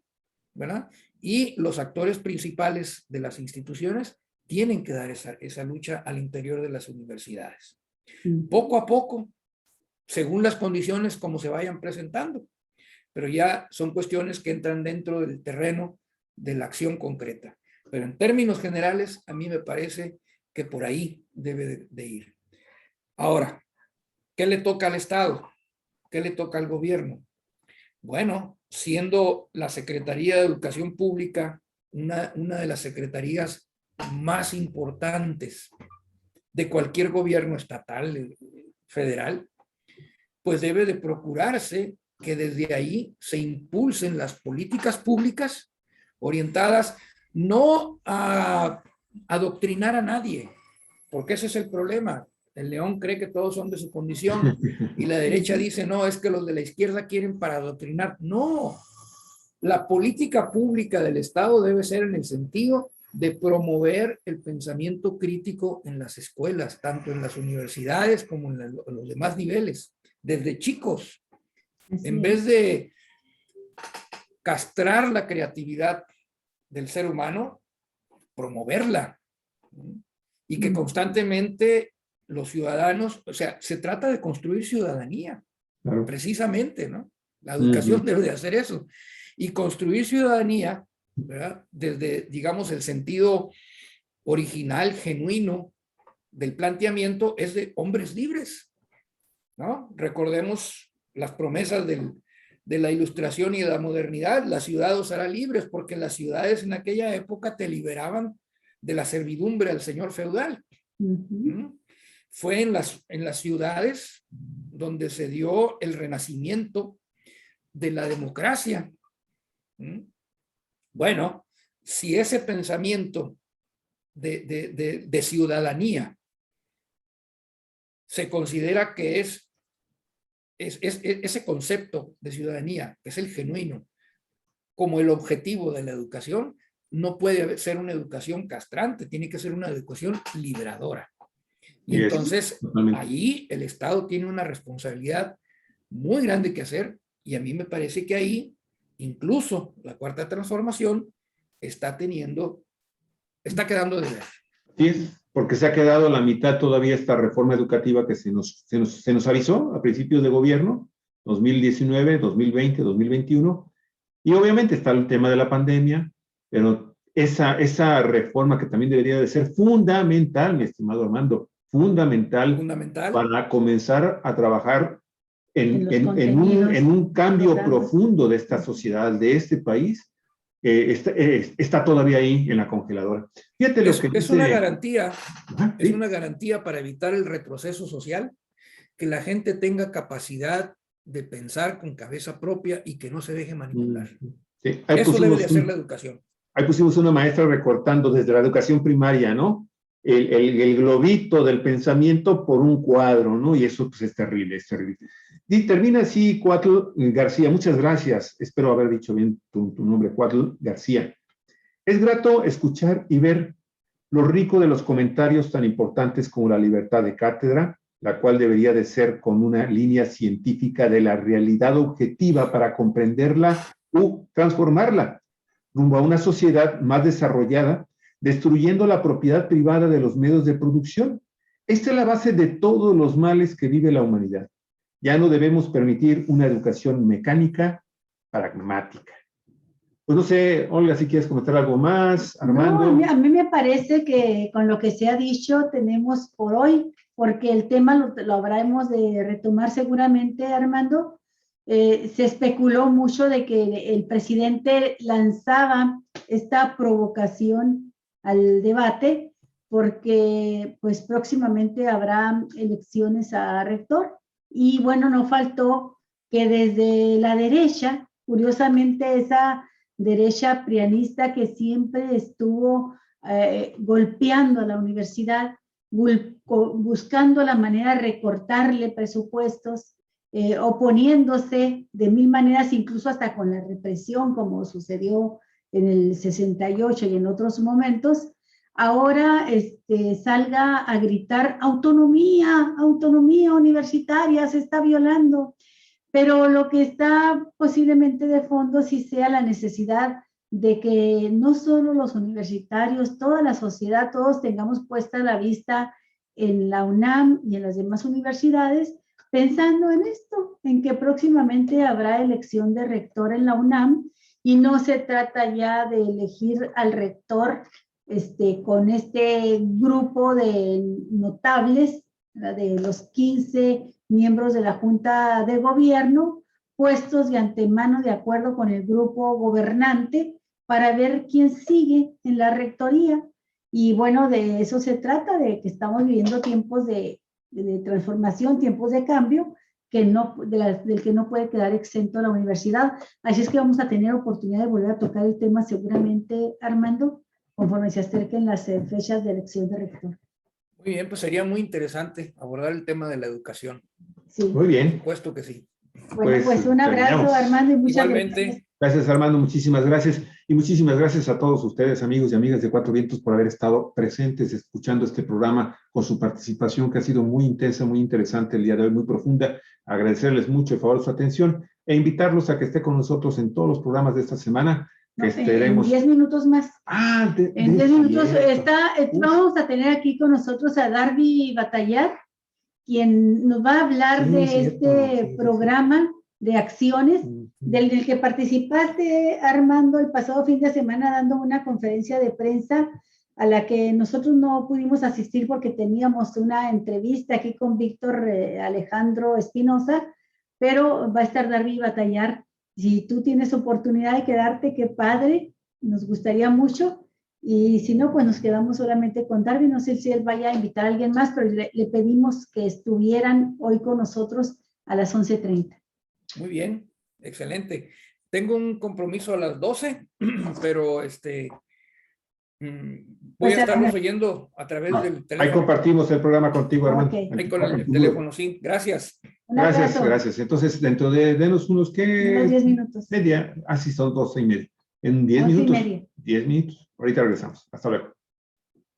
¿verdad? Y los actores principales de las instituciones tienen que dar esa lucha al interior de las universidades. Poco a poco, según las condiciones como se vayan presentando, pero ya son cuestiones que entran dentro del terreno de la acción concreta. Pero en términos generales, a mí me parece que por ahí debe de ir. Ahora, ¿qué le toca al Estado? ¿Qué le toca al gobierno? Bueno, siendo la Secretaría de Educación Pública una de las secretarías más importantes de cualquier gobierno estatal, federal, pues debe de procurarse que desde ahí se impulsen las políticas públicas orientadas no a adoctrinar a nadie, porque ese es el problema. El león cree que todos son de su condición y la derecha dice, no, es que los de la izquierda quieren para adoctrinar. No, la política pública del Estado debe ser en el sentido de promover el pensamiento crítico en las escuelas, tanto en las universidades como en los demás niveles, desde chicos. En vez de castrar la creatividad del ser humano, promoverla. Y que constantemente los ciudadanos, o sea, se trata de construir ciudadanía, claro, precisamente, ¿no? La educación debe de hacer eso. Y construir ciudadanía, ¿verdad? Desde, digamos, el sentido original, genuino del planteamiento, es de hombres libres, ¿no? Recordemos las promesas de la Ilustración y de la modernidad. La ciudad os hará libres, porque las ciudades en aquella época te liberaban de la servidumbre al señor feudal. Fue en las ciudades donde se dio el renacimiento de la democracia. Bueno, si ese pensamiento de ciudadanía se considera que es ese concepto de ciudadanía, que es el genuino, como el objetivo de la educación, no puede ser una educación castrante, tiene que ser una educación liberadora. Y entonces, ahí el Estado tiene una responsabilidad muy grande que hacer, y a mí me parece que ahí, incluso la Cuarta Transformación está quedando de ver. Sí, porque se ha quedado a la mitad todavía esta reforma educativa que se nos avisó a principios de gobierno, 2019, 2020, 2021, y obviamente está el tema de la pandemia, pero esa reforma que también debería de ser fundamental, mi estimado Armando, fundamental para comenzar a trabajar en un cambio profundo de esta sociedad, de este país, está todavía ahí en la congeladora. Fíjate lo que es una garantía, es una garantía para evitar el retroceso social, que la gente tenga capacidad de pensar con cabeza propia y que no se deje manipular. Sí, eso debe de hacer la educación. Ahí pusimos una maestra recortando desde la educación primaria, ¿no? El globito del pensamiento por un cuadro, ¿no? Y eso pues es terrible, es terrible. Y termina así Cuatl García, muchas gracias, espero haber dicho bien tu nombre, Cuatl García. Es grato escuchar y ver lo rico de los comentarios tan importantes como la libertad de cátedra, la cual debería de ser con una línea científica de la realidad objetiva para comprenderla u transformarla rumbo a una sociedad más desarrollada, destruyendo la propiedad privada de los medios de producción. Esta es la base de todos los males que vive la humanidad. Ya no debemos permitir una educación mecánica, pragmática. Pues no sé, Olga, si quieres comentar algo más, Armando. No, a mí me parece que con lo que se ha dicho tenemos por hoy, porque el tema lo habremos de retomar seguramente, Armando. Se especuló mucho de que el presidente lanzaba esta provocación al debate, porque pues próximamente habrá elecciones a rector. Y bueno, no faltó que desde la derecha, curiosamente esa derecha prianista que siempre estuvo golpeando a la universidad, buscando la manera de recortarle presupuestos, oponiéndose de mil maneras, incluso hasta con la represión, como sucedió en el 68 y en otros momentos, ahora salga a gritar autonomía, autonomía universitaria, se está violando. Pero lo que está posiblemente de fondo sí sea la necesidad de que no solo los universitarios, toda la sociedad, todos tengamos puesta la vista en la UNAM y en las demás universidades, pensando en esto, en que próximamente habrá elección de rector en la UNAM y no se trata ya de elegir al rector con este grupo de notables, de los 15 miembros de la Junta de Gobierno, puestos de antemano de acuerdo con el grupo gobernante para ver quién sigue en la rectoría. Y bueno, de eso se trata, de que estamos viviendo tiempos de transformación, tiempos de cambio, del que no puede quedar exento la universidad. Así es que vamos a tener oportunidad de volver a tocar el tema seguramente, Armando, conforme se acerquen las fechas de elección de rector. Muy bien, pues sería muy interesante abordar el tema de la educación. Sí. Muy bien. Por supuesto que sí. Bueno, pues un abrazo, terminamos. Armando, y muchas Igualmente. gracias. Gracias, Armando, muchísimas gracias. Y muchísimas gracias a todos ustedes, amigos y amigas de Cuatro Vientos, por haber estado presentes escuchando este programa con su participación, que ha sido muy intensa, muy interesante el día de hoy, muy profunda. Agradecerles mucho, por favor, su atención e invitarlos a que esté con nosotros en todos los programas de esta semana. Que estaremos... En 10 minutos más. En 10 minutos vamos a tener aquí con nosotros a Darby Batallar, quien nos va a hablar este programa de acciones del que participaste, Armando, el pasado fin de semana dando una conferencia de prensa a la que nosotros no pudimos asistir porque teníamos una entrevista aquí con Víctor Alejandro Espinosa, pero va a estar Darby Batallar. Si tú tienes oportunidad de quedarte, qué padre, nos gustaría mucho. Y si no, pues nos quedamos solamente con Darby. No sé si él vaya a invitar a alguien más, pero le pedimos que estuvieran hoy con nosotros a las 11:30. Muy bien, excelente. Tengo un compromiso a las 12, pero voy a estarlos oyendo a través del teléfono. Ahí compartimos el programa contigo, Armando. Okay. Ahí con el teléfono, sí. Gracias. Gracias. Entonces, dentro de denos unos 10 minutos. Media, así son 12:30. En 10 minutos. 10 minutos. Ahorita regresamos. Hasta luego.